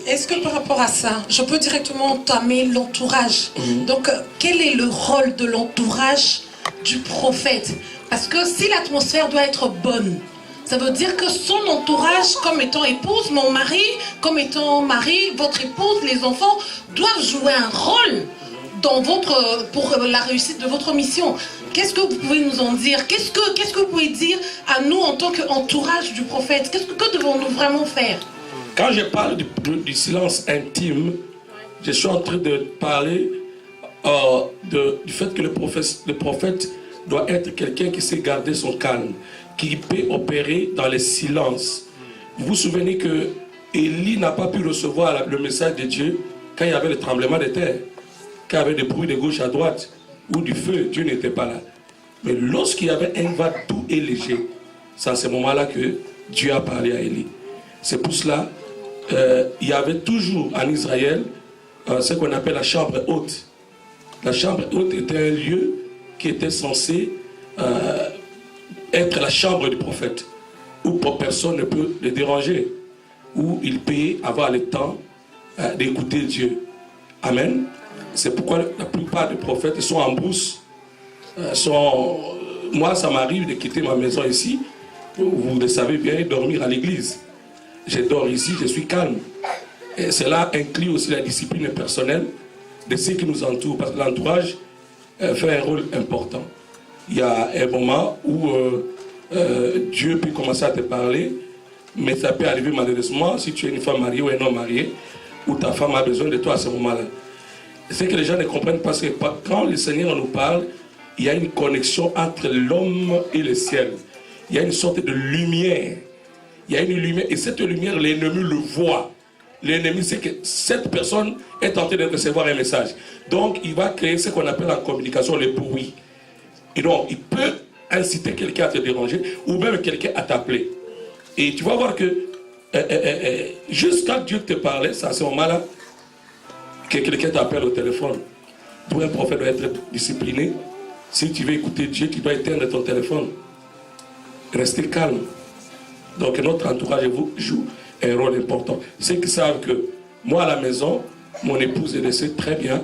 Est-ce que par rapport à ça, je peux directement entamer l'entourage? Donc, quel est le rôle de l'entourage du prophète? Parce que si l'atmosphère doit être bonne, ça veut dire que son entourage, comme étant épouse, mon mari, comme étant mari, votre épouse, les enfants, doivent jouer un rôle dans pour la réussite de votre mission. Qu'est-ce que vous pouvez nous en dire? Qu'est-ce que vous pouvez dire à nous en tant qu'entourage du prophète? Que devons-nous vraiment faire? Quand je parle du silence intime, je suis en train de parler du fait que le prophète doit être quelqu'un qui sait garder son calme, qui peut opérer dans les silences. Vous vous souvenez que Élie n'a pas pu recevoir le message de Dieu quand il y avait le tremblement de terre, quand il y avait des bruits de gauche à droite ou du feu, Dieu n'était pas là. Mais lorsqu'il y avait un vent doux et léger, c'est à ce moment-là que Dieu a parlé à Élie. C'est pour cela il y avait toujours en Israël ce qu'on appelle la chambre haute. La chambre haute était un lieu qui était censé être la chambre du prophète, où personne ne peut le déranger, où il peut avoir le temps d'écouter Dieu. Amen. C'est pourquoi la plupart des prophètes sont en brousse. Moi, ça m'arrive de quitter ma maison ici, vous le savez bien, et dormir à l'église. Je dors ici, je suis calme. Et cela inclut aussi la discipline personnelle de ceux qui nous entourent, parce que l'entourage fait un rôle important. Il y a un moment où Dieu peut commencer à te parler, mais ça peut arriver malheureusement si tu es une femme mariée ou un homme marié, où ta femme a besoin de toi à ce moment-là. C'est que les gens ne comprennent pas, parce que quand le Seigneur nous parle, il y a une connexion entre l'homme et le ciel. Il y a une sorte de lumière. Il y a une lumière, et cette lumière, l'ennemi le voit. L'ennemi sait que cette personne est en train de recevoir un message. Donc, il va créer ce qu'on appelle en communication le bruit. Et donc, il peut inciter quelqu'un à te déranger, ou même quelqu'un à t'appeler. Et tu vas voir que, juste quand Dieu te parlait, c'est à ce moment-là que quelqu'un t'appelle au téléphone. Tout un prophète doit être discipliné. Si tu veux écouter Dieu, tu dois éteindre ton téléphone. Restez calme. Donc notre entourage joue un rôle important. Ceux qui savent que moi à la maison, mon épouse le sait très bien,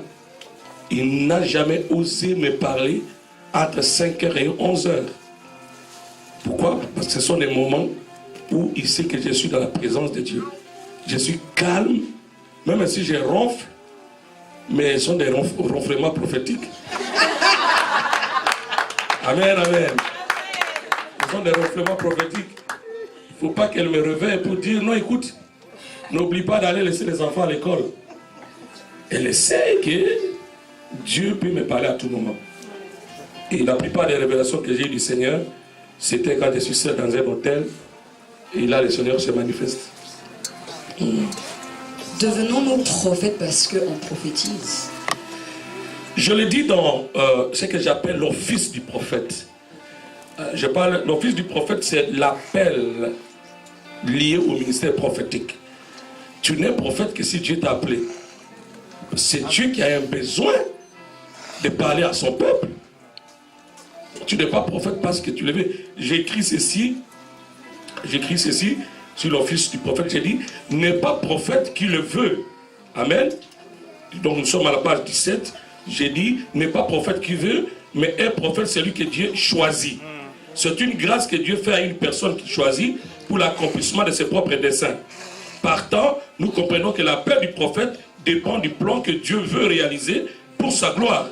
il n'a jamais osé me parler entre 5h et 11h. Pourquoi? Parce que ce sont des moments où il sait que je suis dans la présence de Dieu. Je suis calme, même si je ronfle, mais ce sont des ronflements prophétiques. Amen, amen. Ce sont des ronflements prophétiques. Il ne faut pas qu'elle me réveille pour dire: non, écoute, n'oublie pas d'aller laisser les enfants à l'école. Elle sait que Dieu peut me parler à tout moment. Et la plupart des révélations que j'ai eues du Seigneur, c'était quand je suis seul dans un hôtel, et là le Seigneur se manifeste. Devenons-nous prophètes parce qu'on prophétise? Je le dis dans ce que j'appelle l'office du prophète. L'office du prophète, c'est l'appel liées au ministère prophétique. Tu n'es prophète que si Dieu t'a appelé. C'est Dieu qui a un besoin de parler à son peuple. Tu n'es pas prophète parce que tu le veux. J'écris ceci sur l'office du prophète. J'ai dit, n'est pas prophète qui le veut. Amen. Donc nous sommes à la page 17. J'ai dit, n'est pas prophète qui veut, mais un prophète, c'est lui que Dieu choisit. C'est une grâce que Dieu fait à une personne qui choisit pour l'accomplissement de ses propres desseins. Partant, nous comprenons que l'appel du prophète dépend du plan que Dieu veut réaliser pour sa gloire.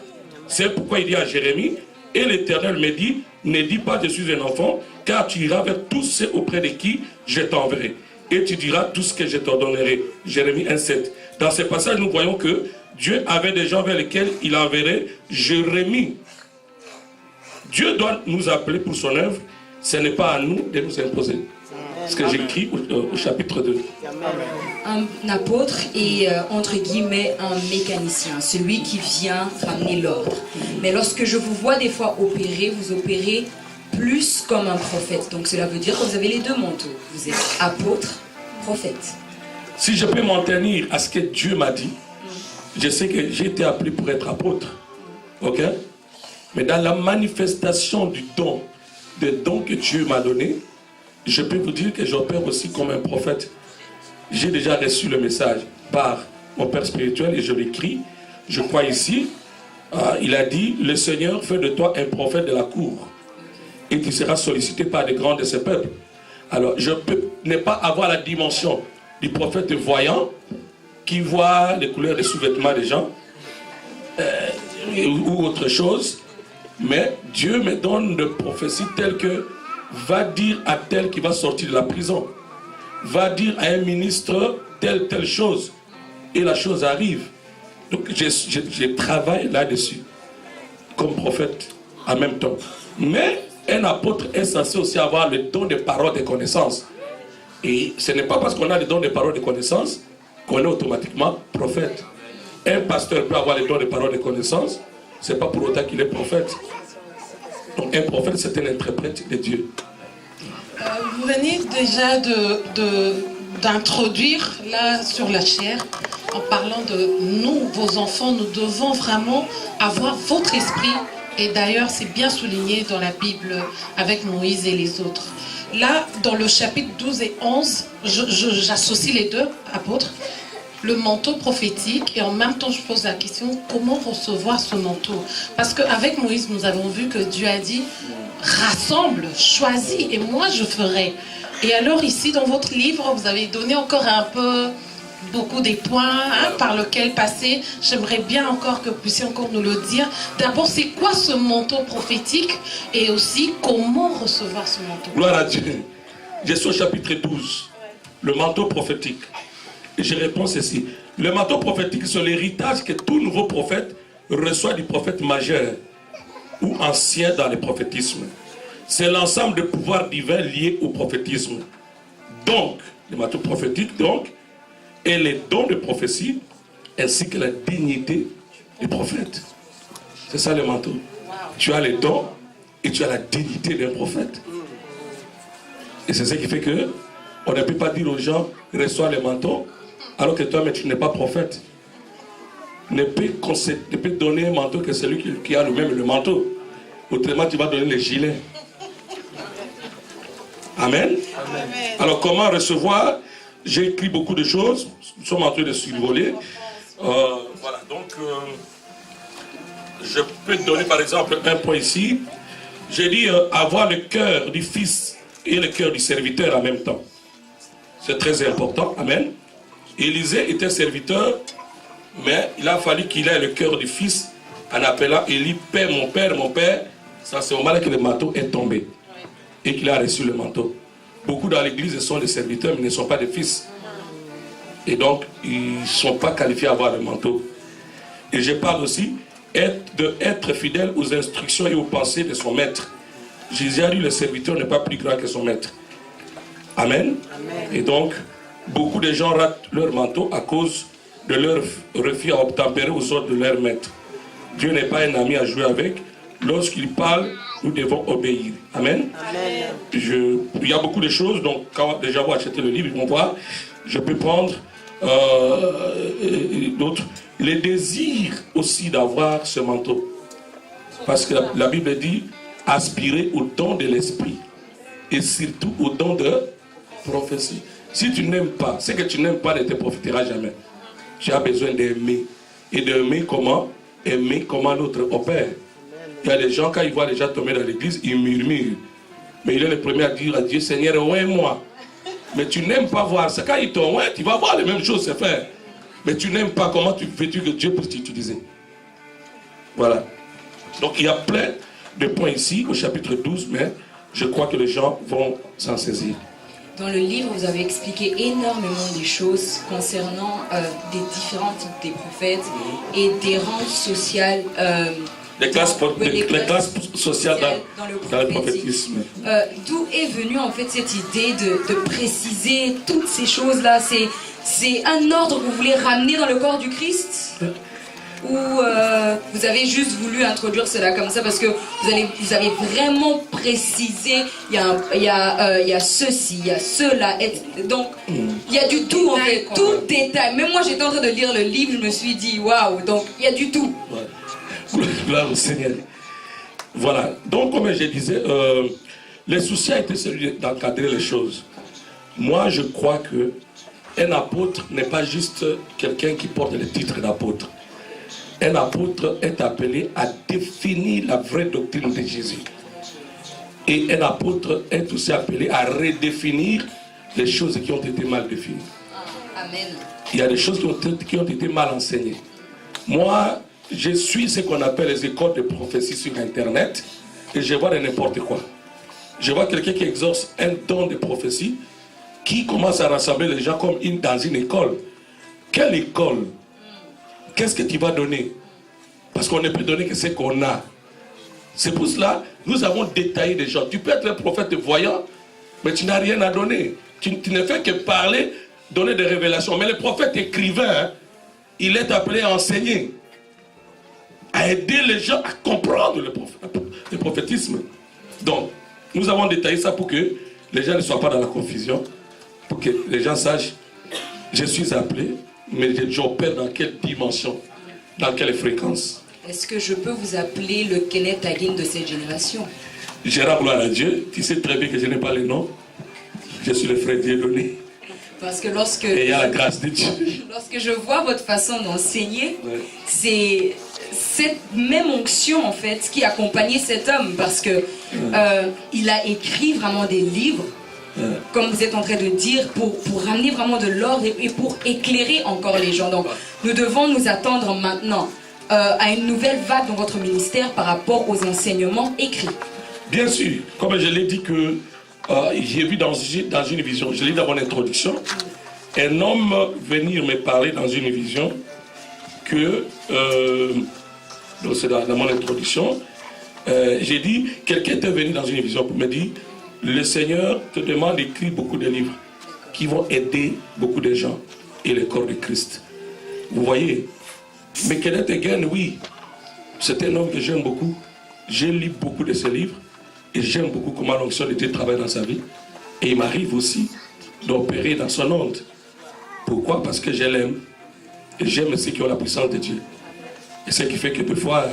C'est pourquoi il dit à Jérémie, et l'Éternel me dit, ne dis pas je suis un enfant, car tu iras vers tous ceux auprès de qui je t'enverrai. Et tu diras tout ce que je t'ordonnerai. Jérémie 1,7. Dans ce passage, nous voyons que Dieu avait des gens vers lesquels il enverrait Jérémie. Dieu doit nous appeler pour son œuvre. Ce n'est pas à nous de nous imposer. Ce que j'écris au chapitre 2. Un apôtre est entre guillemets un mécanicien, celui qui vient ramener l'ordre. Mais lorsque je vous vois des fois opérer, vous opérez plus comme un prophète. Donc cela veut dire que vous avez les deux manteaux. Vous êtes apôtre, prophète. Si je peux m'en tenir à ce que Dieu m'a dit, je sais que j'ai été appelé pour être apôtre. Ok? Mais dans la manifestation du don, des dons que Dieu m'a donné, je peux vous dire que j'opère aussi comme un prophète. J'ai déjà reçu le message par mon père spirituel et je l'écris. Je crois ici, il a dit, le Seigneur fait de toi un prophète de la cour et tu seras sollicité par les grands de ce peuple. Alors, je peux ne pas avoir la dimension du prophète voyant qui voit les couleurs des sous-vêtements des gens ou autre chose, mais Dieu me donne de prophéties telles que va dire à tel qui va sortir de la prison, va dire à un ministre telle chose, et la chose arrive. Donc je travaille là-dessus comme prophète en même temps. Mais un apôtre est censé aussi avoir le don de parole de connaissance. Et ce n'est pas parce qu'on a le don de parole de connaissance qu'on est automatiquement prophète. Un pasteur peut avoir le don de parole de connaissance, ce n'est pas pour autant qu'il est prophète. Donc un prophète, c'est un interprète de Dieu. Vous venez déjà d'introduire là sur la chair en parlant de nous, vos enfants, nous devons vraiment avoir votre esprit. Et d'ailleurs, c'est bien souligné dans la Bible avec Moïse et les autres. Là, dans le chapitre 12 et 11, j'associe les deux apôtres, le manteau prophétique, et en même temps, je pose la question, comment recevoir ce manteau? Parce qu'avec Moïse, nous avons vu que Dieu a dit, rassemble, choisis, et moi je ferai. Et alors ici, dans votre livre, vous avez donné encore un peu, beaucoup des points par lesquels passer. J'aimerais bien encore que vous puissiez encore nous le dire. D'abord, c'est quoi ce manteau prophétique? Et aussi, comment recevoir ce manteau? Gloire à Dieu. Je suis au chapitre 12, le manteau prophétique. Et je réponds ceci. Le manteau prophétique, c'est l'héritage que tout nouveau prophète reçoit du prophète majeur ou ancien dans le prophétisme. C'est l'ensemble de pouvoirs divins liés au prophétisme. Donc, le manteau prophétique, donc, est les dons de prophétie ainsi que la dignité du prophète. C'est ça le manteau. Tu as les dons et tu as la dignité d'un prophète. Et c'est ce qui fait que on ne peut pas dire aux gens, reçois le manteau, alors que toi, mais tu n'es pas prophète. Ne peut donner un manteau que celui qui a lui-même le manteau. Autrement, tu vas donner les gilets. Amen. Amen. Alors, comment recevoir? J'ai écrit beaucoup de choses. Nous sommes en train de survoler. Voilà, donc, je peux te donner par exemple un point ici. J'ai dit avoir le cœur du fils et le cœur du serviteur en même temps. C'est très important. Amen. Élisée était serviteur, mais il a fallu qu'il ait le cœur du fils en appelant Élie, Père, mon père, mon père. C'est au moment là que le manteau est tombé et qu'il a reçu le manteau. Beaucoup dans l'église sont des serviteurs, mais ne sont pas des fils. Et donc, ils ne sont pas qualifiés à avoir le manteau. Et je parle aussi d'être fidèle aux instructions et aux pensées de son maître. Jésus a dit, le serviteur n'est pas plus grand que son maître. Amen. Amen. Et donc, beaucoup de gens ratent leur manteau à cause de leur refus à obtempérer aux ordres de leur maître. Dieu n'est pas un ami à jouer avec. lorsqu'il parle, nous devons obéir. Amen. Amen. Il y a beaucoup de choses, donc quand déjà vous achetez le livre, ils vont voir. Je peux prendre d'autres. Les désirs aussi d'avoir ce manteau. Parce que la Bible dit aspirer au don de l'esprit et surtout au don de prophétie. Si tu n'aimes pas, ce que tu n'aimes pas ne te profitera jamais. Tu as besoin d'aimer. Et d'aimer comment? Aimer comment l'autre opère. Il y a des gens, quand ils voient les gens tomber dans l'église, ils murmurent. Mais il est le premier à dire à Dieu, Seigneur, oint-moi. Mais tu n'aimes pas voir ça. Quand il te oint, tu vas voir les mêmes choses se faire. Mais tu n'aimes pas, comment veux-tu que Dieu puisse t'utiliser? Voilà. Donc il y a plein de points ici au chapitre 12, mais je crois que les gens vont s'en saisir. Dans le livre, vous avez expliqué énormément des choses concernant des différents types des prophètes et des rangs sociales. Les classes sociales dans le prophétisme. D'où est venue en fait cette idée de préciser toutes ces choses-là? C'est un ordre que vous voulez ramener dans le corps du Christ? Ou vous avez juste voulu introduire cela comme ça parce que vous avez vraiment précisé il y a ceci, il y a cela, donc il y a du tout en fait, tout détail. Même moi j'étais en train de lire le livre, je me suis dit waouh, donc il y a du tout. Ouais. Gloire au Seigneur. Voilà, donc comme je disais, le souci a été celui d'encadrer les choses. Moi je crois que un apôtre n'est pas juste quelqu'un qui porte le titre d'apôtre. Un apôtre est appelé à définir la vraie doctrine de Jésus. Et un apôtre est aussi appelé à redéfinir les choses qui ont été mal définies. Amen. Il y a des choses qui ont été mal enseignées. Moi, je suis ce qu'on appelle les écoles de prophétie sur Internet et je vois de n'importe quoi. Je vois quelqu'un qui exauce un don de prophétie qui commence à rassembler les gens comme dans une école. Quelle école? Qu'est-ce que tu vas donner? Parce qu'on ne peut donner que ce qu'on a. C'est pour cela nous avons détaillé des gens. Tu peux être un prophète voyant, mais tu n'as rien à donner. Tu ne fais que parler, donner des révélations. Mais le prophète écrivain, il est appelé à enseigner, à aider les gens à comprendre le prophétisme. Donc, nous avons détaillé ça pour que les gens ne soient pas dans la confusion, pour que les gens sachent, je suis appelé, mais j'opère dans quelle dimension, dans quelle fréquence. Est-ce que je peux vous appeler le Kenneth Hagin de cette génération? Gérard, gloire à Dieu, tu sais très bien que je n'ai pas le nom. Je suis le frère Dieudonné. Parce que lorsque... Et il y a la grâce de Dieu. Lorsque je vois votre façon d'enseigner, Ouais. c'est cette même onction en fait qui accompagnait cet homme. Parce que il a écrit vraiment des livres, comme vous êtes en train de dire, pour ramener vraiment de l'ordre et pour éclairer encore les gens. Donc nous devons nous attendre maintenant à une nouvelle vague dans votre ministère par rapport aux enseignements écrits. Bien sûr, comme je l'ai dit que j'ai vu dans une vision, je l'ai dit dans mon introduction, un homme venir me parler dans une vision que, donc c'est dans mon introduction, j'ai dit, quelqu'un était venu dans une vision pour me dire, le Seigneur te demande d'écrire beaucoup de livres qui vont aider beaucoup de gens et le corps de Christ. Vous voyez? Mais Kenneth Hagin, oui, c'est un homme que j'aime beaucoup. J'ai lu beaucoup de ses livres et j'aime beaucoup comment l'onction de Dieu travaille dans sa vie. Et il m'arrive aussi d'opérer dans son onde. Pourquoi? Parce que je l'aime. Et j'aime ceux qui ont la puissance de Dieu. Et ce qui fait que des fois,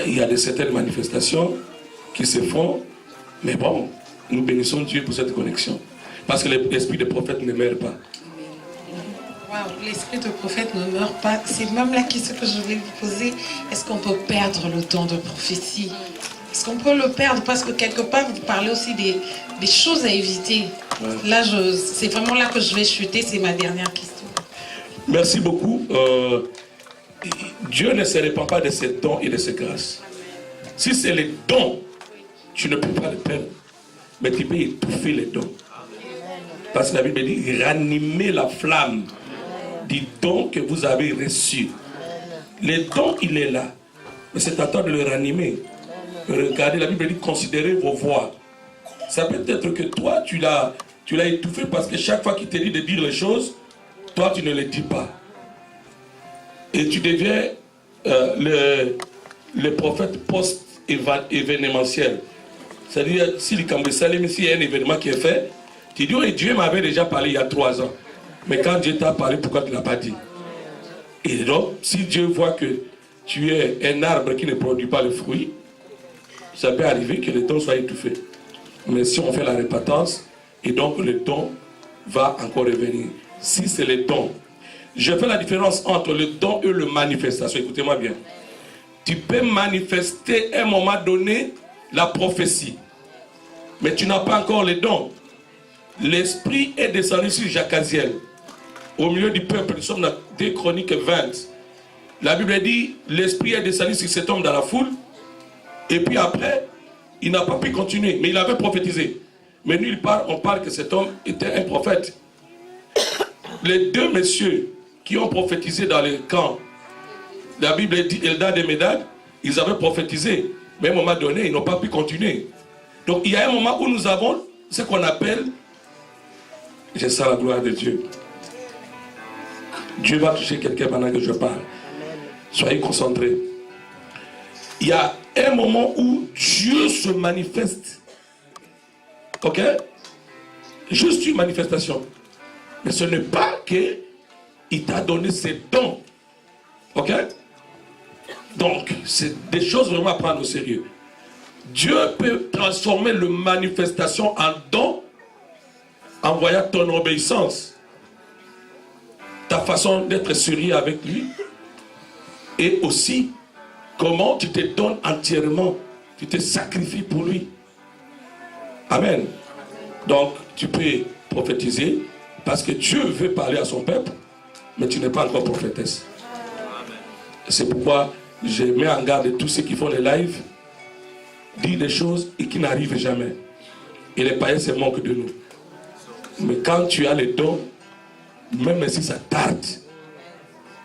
il y a certaines manifestations qui se font. Mais bon, nous bénissons Dieu pour cette connexion. Parce que l'esprit des prophètes ne meurt pas. Wow, l'esprit de prophète ne meurt pas. C'est même la question que je voulais vous poser. Est-ce qu'on peut perdre le don de prophétie? Est-ce qu'on peut le perdre? Parce que quelque part, vous parlez aussi des choses à éviter. Ouais. Là, c'est vraiment là que je vais chuter. C'est ma dernière question. Merci beaucoup. Dieu ne se répand pas de ses dons et de ses grâces. Si c'est les dons, tu ne peux pas les perdre. Mais tu peux étouffer les dons. Parce que la Bible dit, ranimez la flamme du don que vous avez reçu. Le don, il est là. Mais c'est à toi de le ranimer. Regardez, la Bible dit, considérez vos voix. Ça peut être que toi, tu l'as étouffé parce que chaque fois qu'il te dit de dire les choses, toi, tu ne les dis pas. Et tu deviens les prophètes post-événementiels. C'est-à-dire, si le Cambé-Salem, s'il y a un événement qui est fait, tu dis, oui, Dieu m'avait déjà parlé il y a 3 ans. Mais quand Dieu t'a parlé, pourquoi tu ne l'as pas dit? Et donc, si Dieu voit que tu es un arbre qui ne produit pas le fruit, ça peut arriver que le don soit étouffé. Mais si on fait la répétence, et donc le don va encore revenir. Si c'est le don, je fais la différence entre le don et la manifestation. Écoutez-moi bien. Tu peux manifester à un moment donné la prophétie, mais tu n'as pas encore le don. L'esprit est descendu sur Jacaziel, au milieu du peuple. Nous sommes dans 2 Chroniques 20. La Bible dit, l'esprit est descendu sur cet homme dans la foule, et puis après, il n'a pas pu continuer, mais il avait prophétisé. Mais nous, on parle que cet homme était un prophète. Les 2 messieurs qui ont prophétisé dans les camps, la Bible dit, Eldad et Médad, ils avaient prophétisé, mais à un moment donné, ils n'ont pas pu continuer. Donc il y a un moment où nous avons ce qu'on appelle, je sens la gloire de Dieu. Dieu va toucher quelqu'un pendant que je parle. Soyez concentrés. Il y a un moment où Dieu se manifeste. Ok? Juste une manifestation. Mais ce n'est pas qu'il t'a donné ses dons. Ok? Donc, c'est des choses vraiment à prendre au sérieux. Dieu peut transformer la manifestation en don en voyant ton obéissance, ta façon d'être sérieux avec lui, et aussi comment tu te donnes entièrement, tu te sacrifies pour lui. Amen. Donc, tu peux prophétiser parce que Dieu veut parler à son peuple, mais tu n'es pas encore prophétesse. C'est pourquoi je mets en garde tous ceux qui font les lives, dire des choses et qui n'arrivent jamais. Et les païens se moquent de nous. Mais quand tu as les dons, même si ça tarde,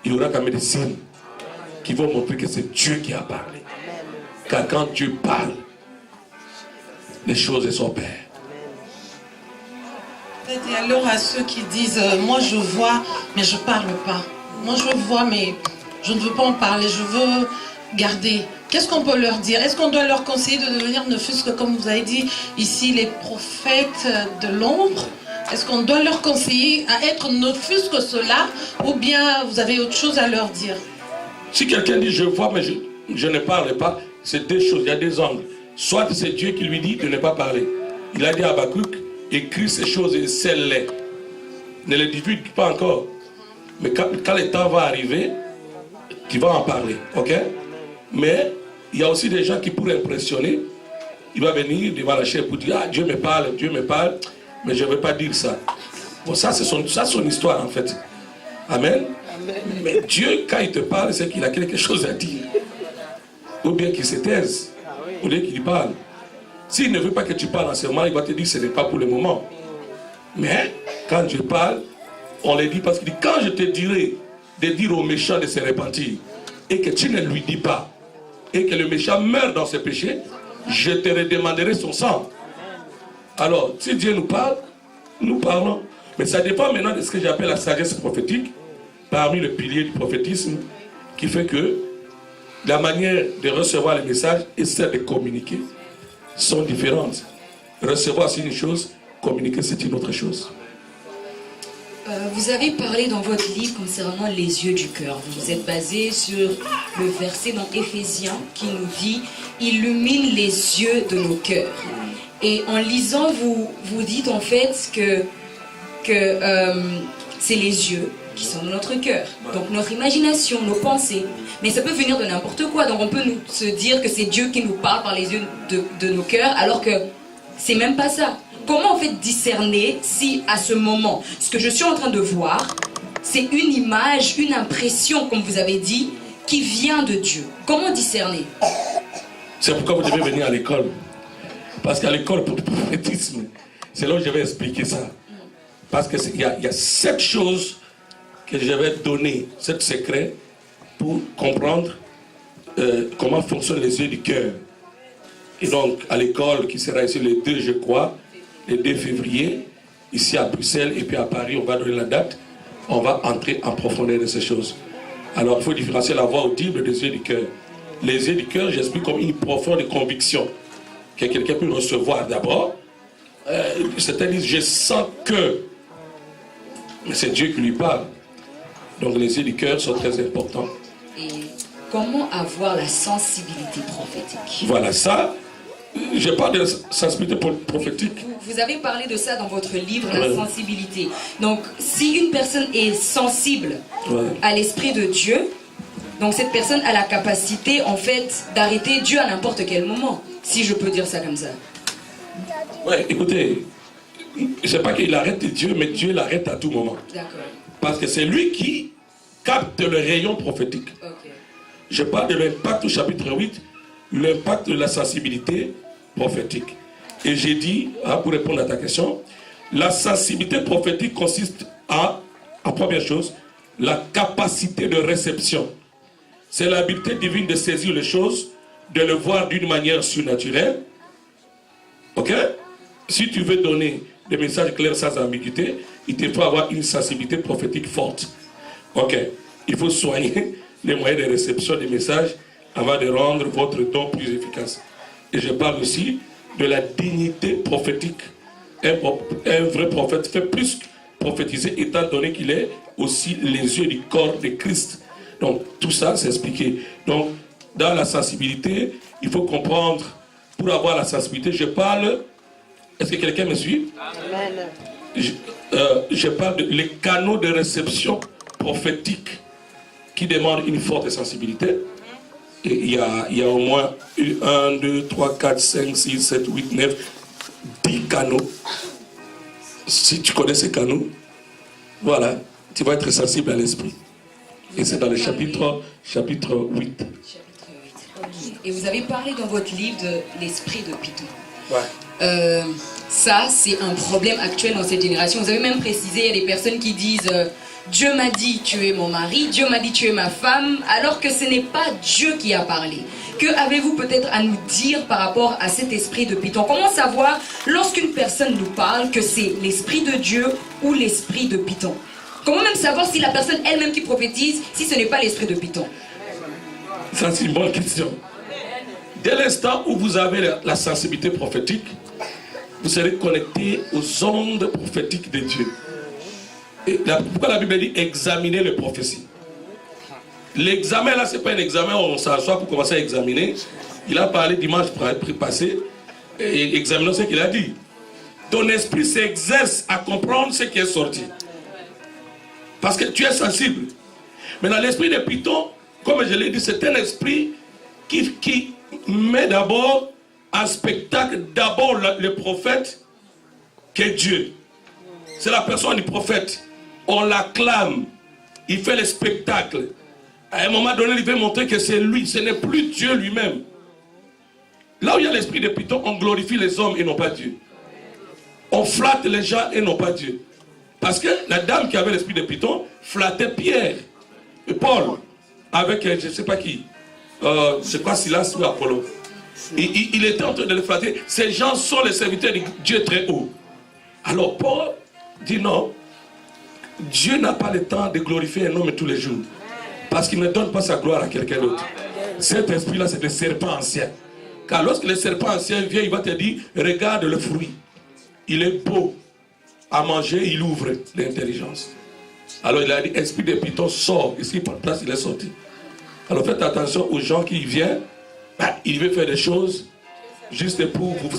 il y aura quand même des signes qui vont montrer que c'est Dieu qui a parlé. Car quand Dieu parle, les choses s'opèrent. Et alors à ceux qui disent moi je vois mais je parle pas. Moi je vois mais je ne veux pas en parler, je veux garder. Qu'est-ce qu'on peut leur dire? Est-ce qu'on doit leur conseiller de devenir, ne fût-ce que comme vous avez dit ici, les prophètes de l'ombre? Est-ce qu'on doit leur conseiller à être ne fût-ce que cela, ou bien vous avez autre chose à leur dire? Si quelqu'un dit je vois mais je ne parle pas, c'est 2 choses, il y a 2 angles. Soit c'est Dieu qui lui dit de ne pas parler. Il a dit à Habakkuk, écris ces choses et scelle-les. Ne les divulgue pas encore. Mais quand le temps va arriver, tu vas en parler. Ok? Mais il y a aussi des gens qui pourraient impressionner. Il va venir devant la chair pour dire, ah, Dieu me parle, mais je ne veux pas dire ça. Bon, ça, c'est son histoire en fait. Amen. Amen. Mais Dieu, quand il te parle, c'est qu'il a quelque chose à dire. Ou bien qu'il se taise, ou bien qu'il parle. S'il ne veut pas que tu parles en ce moment, il va te dire que ce n'est pas pour le moment. Mais quand Dieu parle, on le dit parce qu'il dit, quand je te dirai de dire au méchant de se repentir, et que tu ne lui dis pas, et que le méchant meurt dans ses péchés, je te redemanderai son sang. Alors, si Dieu nous parle, nous parlons. Mais ça dépend maintenant de ce que j'appelle la sagesse prophétique, parmi les piliers du prophétisme, qui fait que la manière de recevoir les messages et celle de communiquer sont différentes. Recevoir, c'est une chose, communiquer, c'est une autre chose. Vous avez parlé dans votre livre concernant les yeux du cœur. Vous vous êtes basé sur le verset dans Éphésiens qui nous dit « Illumine les yeux de nos cœurs ». Et en lisant, vous dites en fait que c'est les yeux qui sont dans notre cœur. Donc notre imagination, nos pensées. Mais ça peut venir de n'importe quoi. Donc on peut se dire que c'est Dieu qui nous parle par les yeux de nos cœurs, alors que c'est même pas ça. Comment en fait discerner si à ce moment, ce que je suis en train de voir, c'est une image, une impression, comme vous avez dit, qui vient de Dieu? Comment discerner? C'est pourquoi vous devez venir à l'école. Parce qu'à l'école pour le prophétisme, c'est là où je vais expliquer ça. Parce qu'il y a 7 choses que je vais donner, 7 secrets, pour comprendre comment fonctionnent les yeux du cœur. Et donc, à l'école, qui sera ici le 2, je crois, le 2 février, ici à Bruxelles, et puis à Paris, on va donner la date, on va entrer en profondeur de ces choses. Alors, il faut différencier la voix audible des yeux du cœur. Les yeux du cœur, j'explique comme une profonde conviction que quelqu'un peut recevoir d'abord. Certains disent, je sens que... Mais c'est Dieu qui lui parle. Donc les yeux du cœur sont très importants. Et comment avoir la sensibilité prophétique? Voilà, ça, je parle de la sensibilité prophétique. Vous avez parlé de ça dans votre livre, la sensibilité. Donc, si une personne est sensible à l'Esprit de Dieu, donc cette personne a la capacité, en fait, d'arrêter Dieu à n'importe quel moment, si je peux dire ça comme ça. Ouais, écoutez, c'est pas qu'il arrête Dieu, mais Dieu l'arrête à tout moment. D'accord. Parce que c'est lui qui capte le rayon prophétique. Okay. Je parle de l'impact au chapitre 8, l'impact de la sensibilité prophétique. Et j'ai dit, pour répondre à ta question, la sensibilité prophétique consiste en première chose, la capacité de réception. C'est l'habileté divine de saisir les choses, de le voir d'une manière surnaturelle. Ok? Si tu veux donner des messages clairs sans ambiguïté, il te faut avoir une sensibilité prophétique forte. Ok? Il faut soigner les moyens de réception des messages avant de rendre votre don plus efficace. Et je parle aussi de la dignité prophétique. Un vrai prophète fait plus prophétiser étant donné qu'il est aussi les yeux du corps de Christ. Donc tout ça c'est expliqué. Donc dans la sensibilité, il faut comprendre, pour avoir la sensibilité, je parle, est-ce que quelqu'un me suit? Amen. Je parle des canaux de réception prophétique qui demandent une forte sensibilité. Et il y a au moins 1, 2, 3, 4, 5, 6, 7, 8, 9, 10 canaux. Si tu connais ces canaux, voilà, tu vas être sensible à l'esprit. Et c'est dans le chapitre 8. Et vous avez parlé dans votre livre de l'esprit de Python. Ouais. Ça, c'est un problème actuel dans cette génération. Vous avez même précisé, il y a des personnes qui disent Dieu m'a dit tu es mon mari, Dieu m'a dit tu es ma femme, alors que ce n'est pas Dieu qui a parlé. Que avez-vous peut-être à nous dire par rapport à cet esprit de Python? Comment savoir lorsqu'une personne nous parle que c'est l'esprit de Dieu ou l'esprit de Python? Comment même savoir si la personne elle-même qui prophétise, si ce n'est pas l'esprit de Python? Ça c'est une bonne question. Dès l'instant où vous avez la sensibilité prophétique, vous serez connecté aux ondes prophétiques de Dieu. Et pourquoi la Bible dit examiner les prophéties? L'examen là, ce n'est pas un examen où on s'assoit pour commencer à examiner. Il a parlé dimanche passé et examinons ce qu'il a dit. Ton esprit s'exerce à comprendre ce qui est sorti. Parce que tu es sensible. Mais dans l'esprit de Python, comme je l'ai dit, c'est un esprit qui met d'abord en spectacle d'abord le prophète qui est Dieu. C'est la personne du prophète. On l'acclame. Il fait le spectacle. À un moment donné, il veut montrer que c'est lui. Ce n'est plus Dieu lui-même. Là où il y a l'esprit de Python, on glorifie les hommes et non pas Dieu. On flatte les gens et non pas Dieu. Parce que la dame qui avait l'esprit de Python flattait Pierre et Paul avec je ne sais pas qui. Je crois Silas ou Apollo. Il était en train de les flatter. Ces gens sont les serviteurs de Dieu très haut. Alors Paul dit non. Dieu n'a pas le temps de glorifier un homme tous les jours. Parce qu'il ne donne pas sa gloire à quelqu'un d'autre. Cet esprit-là, c'est le serpent ancien. Car lorsque le serpent ancien vient, il va te dire, regarde le fruit. Il est beau à manger, il ouvre l'intelligence. Alors il a dit, esprit de Python sort. Ici, par place, il est sorti. Alors faites attention aux gens qui viennent. Il veut faire des choses juste pour vous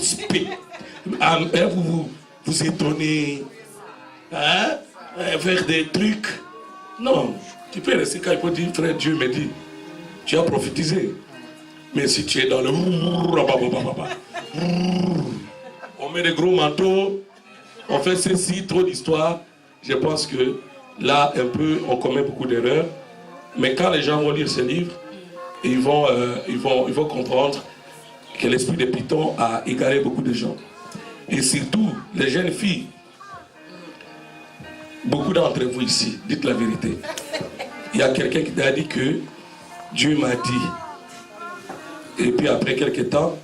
étonner. Hein? Faire des trucs. Non. Tu peux rester quand il faut dire, frère, Dieu me dit, tu as prophétisé. Mais si tu es dans le... On met des gros manteaux, on fait ceci, trop d'histoires. Je pense que là, un peu, on commet beaucoup d'erreurs. Mais quand les gens vont lire ce livre, ils vont comprendre que l'esprit de Python a égaré beaucoup de gens. Et surtout, les jeunes filles. Beaucoup d'entre vous ici, dites la vérité. Il y a quelqu'un qui t'a dit que Dieu m'a dit. Et puis après quelques temps,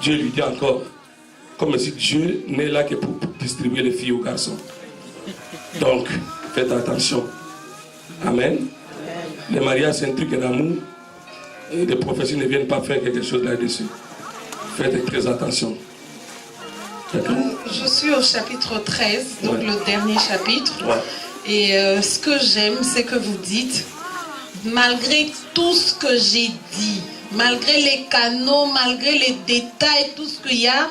Dieu lui dit encore. Comme si Dieu n'est là que pour distribuer les filles aux garçons. Donc, faites attention. Amen. Le mariage, c'est un truc d'amour. les prophéties ne viennent pas faire quelque chose là-dessus. Faites très attention. Je suis au chapitre 13, donc Ouais. le dernier chapitre. Ouais. Et ce que j'aime, c'est que vous dites, malgré tout ce que j'ai dit, malgré les canaux, malgré les détails, tout ce qu'il y a,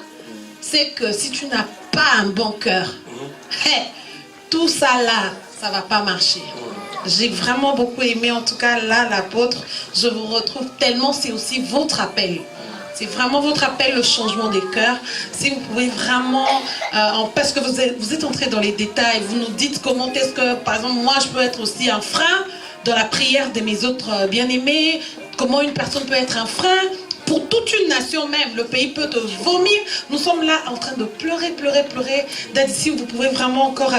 c'est que si tu n'as pas un bon cœur, tout ça là, ça ne va pas marcher. J'ai vraiment beaucoup aimé, en tout cas là, l'apôtre, je vous retrouve tellement, c'est aussi votre appel. C'est vraiment votre appel, le changement des cœurs. Si vous pouvez vraiment, parce que vous êtes entré dans les détails, vous nous dites comment est-ce que, par exemple, moi je peux être aussi un frein dans la prière de mes autres bien-aimés, comment une personne peut être un frein pour toute une nation même. Le pays peut te vomir. Nous sommes là en train de pleurer, pleurer, pleurer. D'être ici, vous pouvez vraiment encore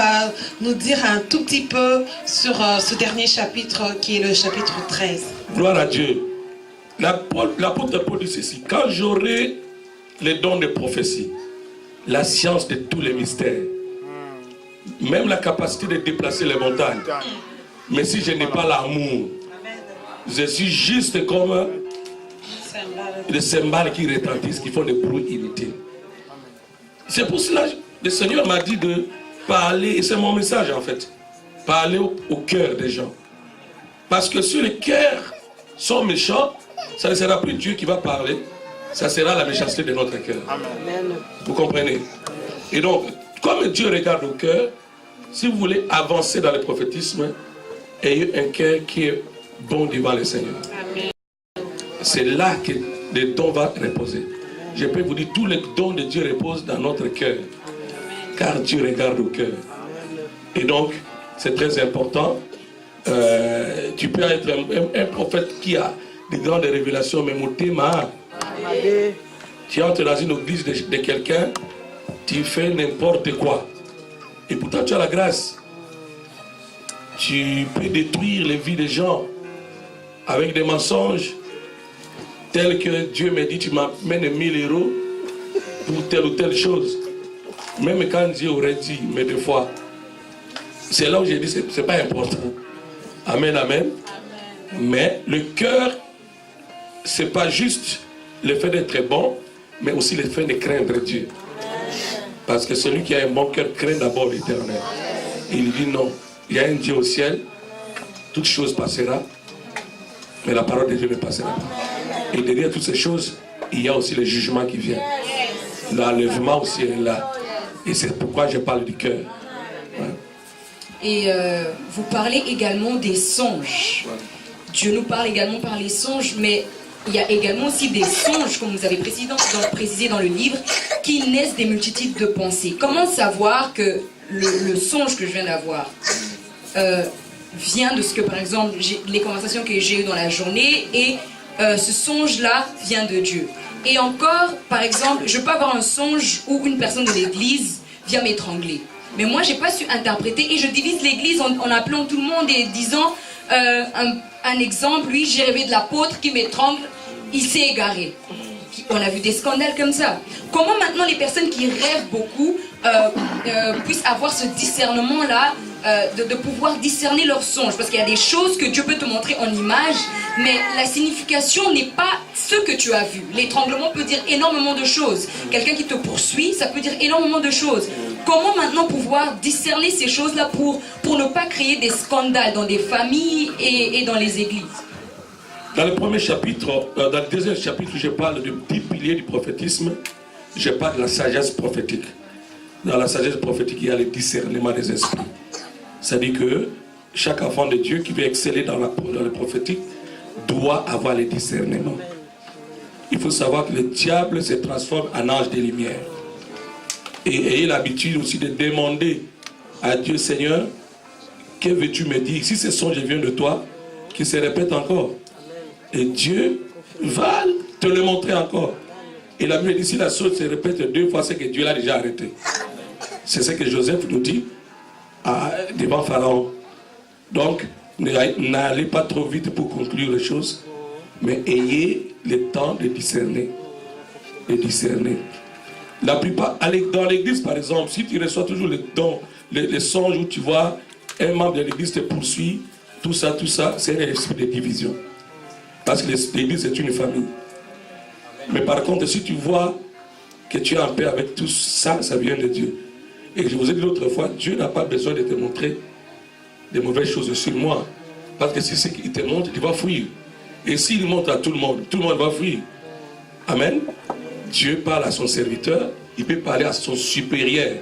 nous dire un tout petit peu sur ce dernier chapitre qui est le chapitre 13. Gloire à Dieu. L'apôtre Paul dit ceci: quand j'aurai les dons de prophétie, la science de tous les mystères, même la capacité de déplacer les montagnes, mais si je n'ai pas l'amour, je suis juste comme des cymbales qui retentissent, qui font des bruits inutiles. C'est pour cela que le Seigneur m'a dit de parler, et c'est mon message en fait, parler au cœur des gens. Parce que si les cœurs sont méchants, ça ne sera plus Dieu qui va parler, ça sera la méchanceté de notre cœur. Amen. Vous comprenez? Et donc, comme Dieu regarde au cœur, si vous voulez avancer dans le prophétisme, ayez un cœur qui est bon devant le Seigneur. Amen. C'est là que les dons vont reposer. Je peux vous dire, tous les dons de Dieu reposent dans notre cœur, car Dieu regarde au cœur. Et donc, c'est très important. Tu peux être un prophète qui a des grandes révélations, mais mon thème, tu entres dans une église de quelqu'un, tu fais n'importe quoi. Et pourtant, tu as la grâce. Tu peux détruire les vies des gens avec des mensonges tels que Dieu me dit, tu m'amènes 1000 € pour telle ou telle chose. Même quand Dieu aurait dit, mais des fois, c'est là où j'ai dit, c'est pas important. Amen, amen. Mais le cœur, c'est pas juste le fait d'être bon, mais aussi le fait de craindre Dieu. Parce que celui qui a un bon cœur craint d'abord l'Éternel. Il dit non, il y a un Dieu au ciel, toute chose passera, mais la parole de Dieu ne passera pas. Et derrière toutes ces choses, il y a aussi le jugement qui vient. L'enlèvement aussi est là. Et c'est pourquoi je parle du cœur. Ouais. Et vous parlez également des songes. Dieu nous parle également par les songes, mais il y a également aussi des songes, comme vous avez précisé dans le livre, qui naissent des multitudes de pensées. Comment savoir que le songe que je viens d'avoir vient de ce que, par exemple, les conversations que j'ai eues dans la journée, et ce songe-là vient de Dieu. Et encore, par exemple, je peux avoir un songe où une personne de l'église vient m'étrangler. Mais moi, je n'ai pas su interpréter, et je divise l'église en appelant tout le monde et disant un exemple, lui, j'ai rêvé de l'apôtre qui m'étrangle, il s'est égaré. On a vu des scandales comme ça. Comment maintenant les personnes qui rêvent beaucoup puissent avoir ce discernement-là, de pouvoir discerner leurs songes? Parce qu'il y a des choses que Dieu peut te montrer en image, mais la signification n'est pas ce que tu as vu. L'étranglement peut dire énormément de choses. Quelqu'un qui te poursuit, ça peut dire énormément de choses. Comment maintenant pouvoir discerner ces choses-là pour ne pas créer des scandales dans des familles et dans les églises? Dans le premier chapitre, dans le deuxième chapitre, je parle de 10 piliers du prophétisme. Je parle de la sagesse prophétique. Dans la sagesse prophétique, il y a le discernement des esprits. C'est-à-dire que chaque enfant de Dieu qui veut exceller dans le prophétique doit avoir le discernement. Il faut savoir que le diable se transforme en ange de lumière. Et ayez l'habitude aussi de demander à Dieu, Seigneur, que veux-tu me dire? Si ce songe vient de toi, qu'il se répète encore. Et Dieu va te le montrer encore. Et la Bible dit, si la chose se répète 2 fois, c'est que Dieu l'a déjà arrêté. C'est ce que Joseph nous dit devant Pharaon. Donc, n'allez pas trop vite pour conclure les choses, mais ayez le temps de discerner. De discerner. La plupart, dans l'église par exemple, si tu reçois toujours les songes où tu vois un membre de l'église te poursuit, tout ça, c'est un esprit de division. Parce que l'Église est une famille. Mais par contre, si tu vois que tu es en paix avec tout ça, ça vient de Dieu. Et je vous ai dit l'autre fois, Dieu n'a pas besoin de te montrer des mauvaises choses sur moi. Parce que si c'est ce qu'il te montre, tu vas fuir. Et s'il montre à tout le monde va fuir. Amen. Dieu parle à son serviteur, il peut parler à son supérieur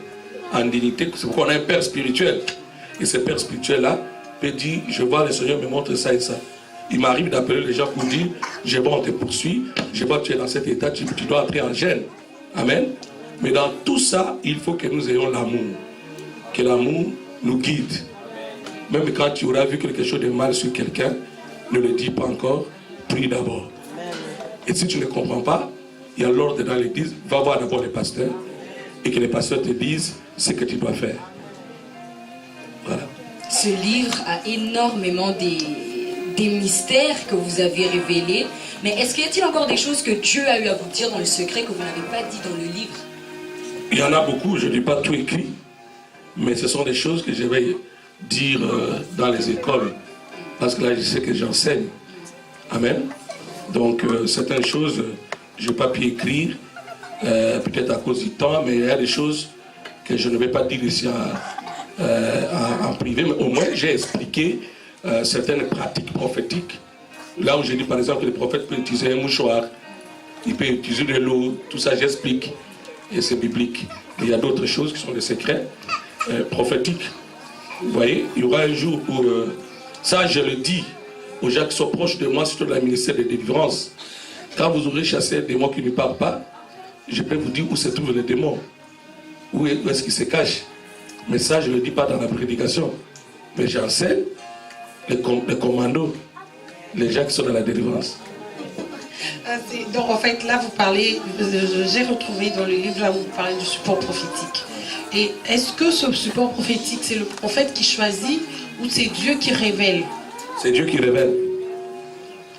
en dignité. C'est pourquoi on a un père spirituel. Et ce père spirituel-là peut dire, je vois le Seigneur me montre ça et ça. Il m'arrive d'appeler les gens pour dire, je vois, on te poursuit, je vois que tu es dans cet état, tu dois entrer en gêne. Amen. Mais dans tout ça, il faut que nous ayons l'amour. Que l'amour nous guide. Même quand tu auras vu quelque chose de mal sur quelqu'un, ne le dis pas encore, prie d'abord. Et si tu ne comprends pas, il y a l'ordre dans l'église, va voir d'abord les pasteurs et que les pasteurs te disent ce que tu dois faire. Voilà. Ce livre a énormément des mystères que vous avez révélés. Mais est-ce qu'il y a encore des choses que Dieu a eu à vous dire dans le secret que vous n'avez pas dit dans le livre? Il y en a beaucoup, je ne dis pas tout écrit, mais ce sont des choses que je vais dire dans les écoles, parce que là je sais que j'enseigne. Amen. Donc certaines choses, je n'ai pas pu écrire, peut-être à cause du temps, mais il y a des choses que je ne vais pas dire ici en privé, mais au moins j'ai expliqué certaines pratiques prophétiques. Là où j'ai dit par exemple que le prophète peut utiliser un mouchoir, il peut utiliser de l'eau, tout ça j'explique, et c'est biblique. Il y a d'autres choses qui sont des secrets prophétiques. Vous voyez, il y aura un jour où, ça je le dis aux gens qui sont proches de moi, surtout dans le ministère de délivrance, quand vous aurez chassé un démon qui ne parle pas, je peux vous dire où se trouvent les démons, où est-ce qu'ils se cachent. Mais ça je ne le dis pas dans la prédication, mais j'enseigne les commandos, les gens qui sont dans la délivrance. Donc en fait là vous parlez, j'ai retrouvé dans le livre là où vous parlez du support prophétique. Et est-ce que ce support prophétique c'est le prophète qui choisit ou c'est Dieu qui révèle? C'est Dieu qui révèle.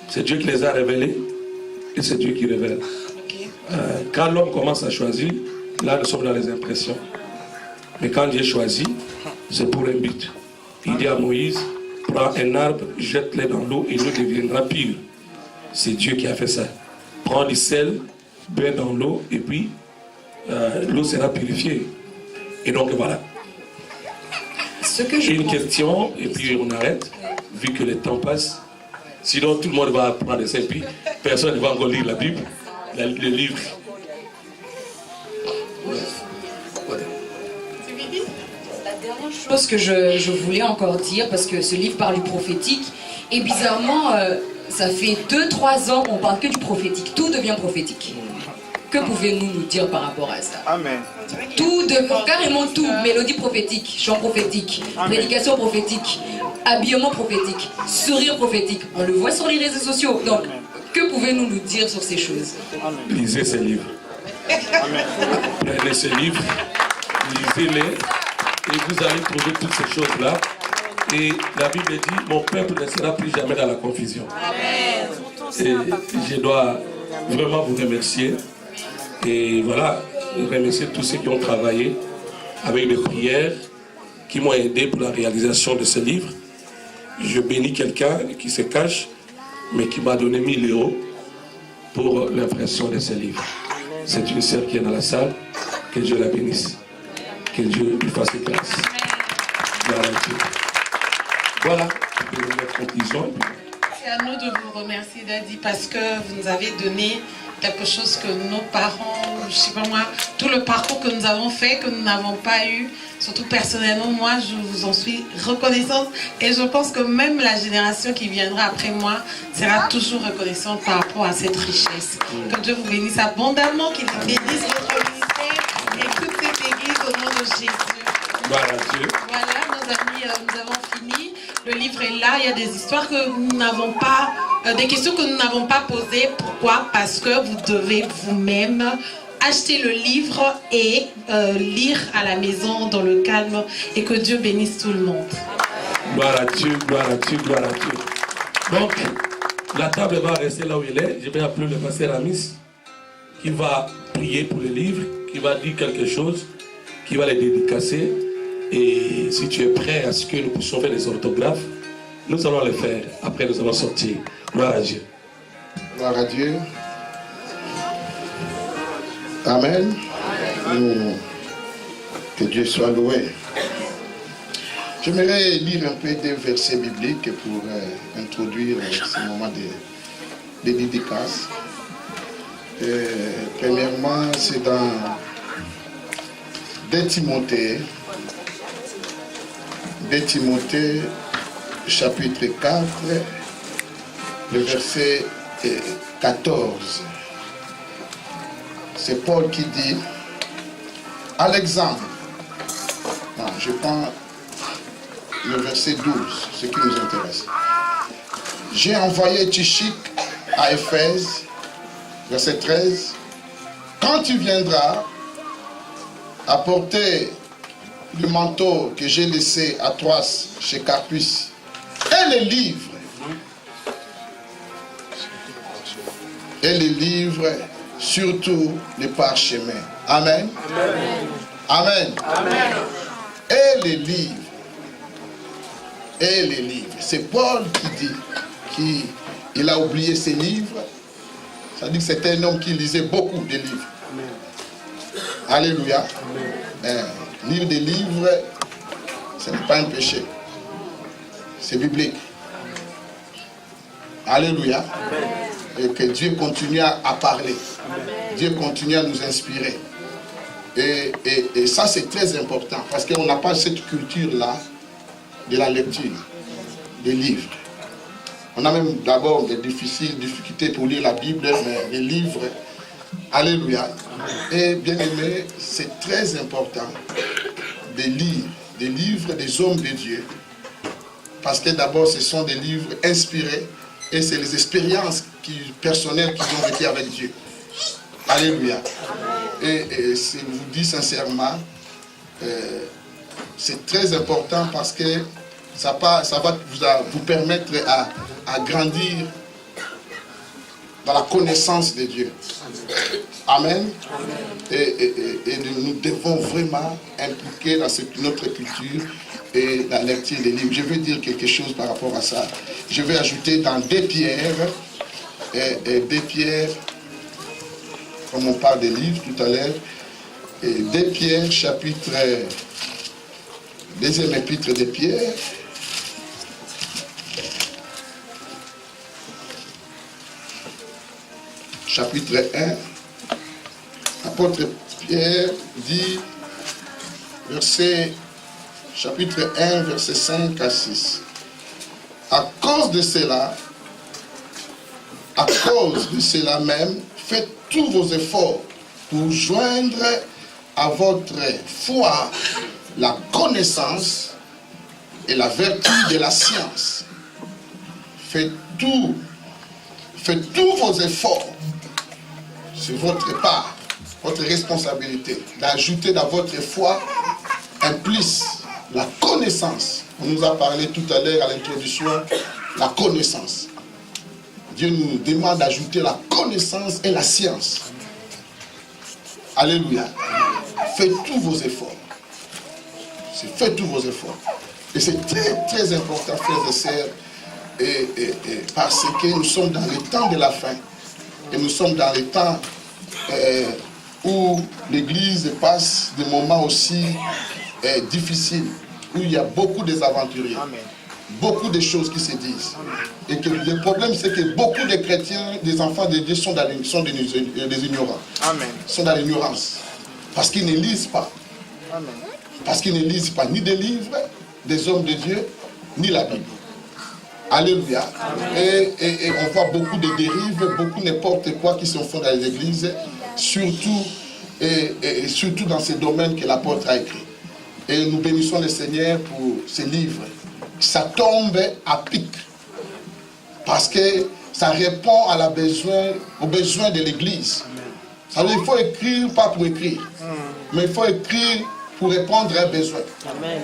C'est Dieu qui les a révélés et c'est Dieu qui révèle. Okay. Quand l'homme commence à choisir, là nous sommes dans les impressions. Mais quand Dieu choisit, c'est pour un but. Il dit à Moïse, prends un arbre, jette-le dans l'eau et l'eau deviendra pure. C'est Dieu qui a fait ça. Prends du sel, mets dans l'eau et puis l'eau sera purifiée. Et donc voilà. J'ai une question et puis on arrête, vu que le temps passe. Sinon tout le monde va apprendre ça et puis personne ne va encore lire la Bible, le livre. La dernière chose que je voulais encore dire, parce que ce livre parle du prophétique, et bizarrement, ça fait 2-3 ans qu'on parle que du prophétique. Tout devient prophétique. Que pouvez-vous nous dire par rapport à ça? Amen. Carrément tout. Mélodie prophétique, chant prophétique, prédication prophétique, habillement prophétique, sourire prophétique. On le voit sur les réseaux sociaux. Donc, que pouvez-vous nous dire sur ces choses? Lisez ces livres. Prenez ces livres, lisez-les, et vous allez trouver toutes ces choses-là. Et la Bible dit, mon peuple ne sera plus jamais dans la confusion. Amen. Et je dois vraiment vous remercier. Et voilà, remercier tous ceux qui ont travaillé avec des prières, qui m'ont aidé pour la réalisation de ce livre. Je bénis quelqu'un qui se cache, mais qui m'a donné 1000 € pour l'impression de ce livre. C'est une sœur qui est dans la salle. Que Dieu la bénisse. Que Dieu lui fasse grâce. Voilà, conclusion. C'est à nous de vous remercier, Daddy, parce que vous nous avez donné quelque chose que nos parents, je sais pas moi, tout le parcours que nous avons fait, que nous n'avons pas eu, surtout personnellement, moi, je vous en suis reconnaissante et je pense que même la génération qui viendra après moi sera toujours reconnaissante par rapport à cette richesse. Que Dieu vous bénisse abondamment, qu'il bénisse votre ministère et toute cette église au nom de Jésus. Voilà, Dieu. Voilà, nos amis, nous avons fini. Le livre est là, il y a des histoires que nous n'avons pas, des questions que nous n'avons pas posées. Pourquoi? Parce que vous devez vous-même acheter le livre et lire à la maison dans le calme et que Dieu bénisse tout le monde. Gloire à Dieu, gloire à Dieu, gloire à Dieu. Donc, la table va rester là où elle est. Je vais appeler le pasteur Amis qui va prier pour le livre, qui va dire quelque chose, qui va les dédicacer. Et si tu es prêt à ce que nous puissions faire des orthographes, nous allons le faire. Après, nous allons sortir. Gloire à Dieu. Gloire à Dieu. Amen. Que Dieu soit loué. J'aimerais lire un peu des versets bibliques pour introduire ce moment de dédicace. Premièrement, c'est dans 2 Timothée, chapitre 4, le verset 14. C'est Paul qui dit, à l'exemple, je prends le verset 12, ce qui nous intéresse. J'ai envoyé Tychik à Éphèse, verset 13. Quand tu viendras apporter le manteau que j'ai laissé à Troas chez Carpus et les livres, surtout les parchemins. Amen. Amen. Amen. Et les livres. C'est Paul qui dit qu'il a oublié ses livres. Ça dit que c'était un homme qui lisait beaucoup de livres. Alléluia. Lire des livres, ce n'est pas un péché. C'est biblique. Alléluia. Et que Dieu continue à parler. Dieu continue à nous inspirer. Et ça, c'est très important. Parce qu'on n'a pas cette culture-là de la lecture des livres. On a même d'abord des difficultés pour lire la Bible, mais les livres, alléluia. Et bien aimé, c'est très important de lire des livres des hommes de Dieu. Parce que d'abord, ce sont des livres inspirés et c'est les expériences personnelles qu'ils ont vécues avec Dieu. Alléluia. Et je vous dis sincèrement, c'est très important parce que ça va vous permettre à grandir dans la connaissance de Dieu. Amen. Et nous devons vraiment impliquer dans notre culture et la lecture des livres. Je veux dire quelque chose par rapport à ça. Je vais ajouter dans 2 Pierre, 2 Pierre, comme on parle des livres tout à l'heure, 2 Pierre, chapitre, deuxième épître de Pierre, chapitre 1, apôtre Pierre dit, chapitre 1, verset 5 à 6. À cause de cela même, faites tous vos efforts pour joindre à votre foi la connaissance et la vertu de la science. Faites tous vos efforts. C'est votre part, votre responsabilité d'ajouter dans votre foi un plus, la connaissance. On nous a parlé tout à l'heure à l'introduction, la connaissance. Dieu nous demande d'ajouter la connaissance et la science. Alléluia. Faites tous vos efforts. Faites tous vos efforts. Et c'est très très important, frères et sœurs, parce que nous sommes dans le temps de la fin. Et nous sommes dans les temps où l'Église passe des moments aussi difficiles, où il y a beaucoup de désaventuriers, beaucoup de choses qui se disent. Et que le problème, c'est que beaucoup de chrétiens, des enfants de Dieu, sont des ignorants. Amen. Sont dans l'ignorance. Parce qu'ils ne lisent pas. Amen. Parce qu'ils ne lisent pas ni des livres des hommes de Dieu, ni la Bible. Alléluia. Et on voit beaucoup de dérives, beaucoup n'importe quoi qui se font dans les églises, surtout dans ces domaines que l'apôtre a écrit. Et nous bénissons le Seigneur pour ces livres. Ça tombe à pic. Parce que ça répond aux besoins de l'église. Ça veut dire qu'il faut écrire, pas pour écrire. Mais il faut écrire pour répondre à un besoin.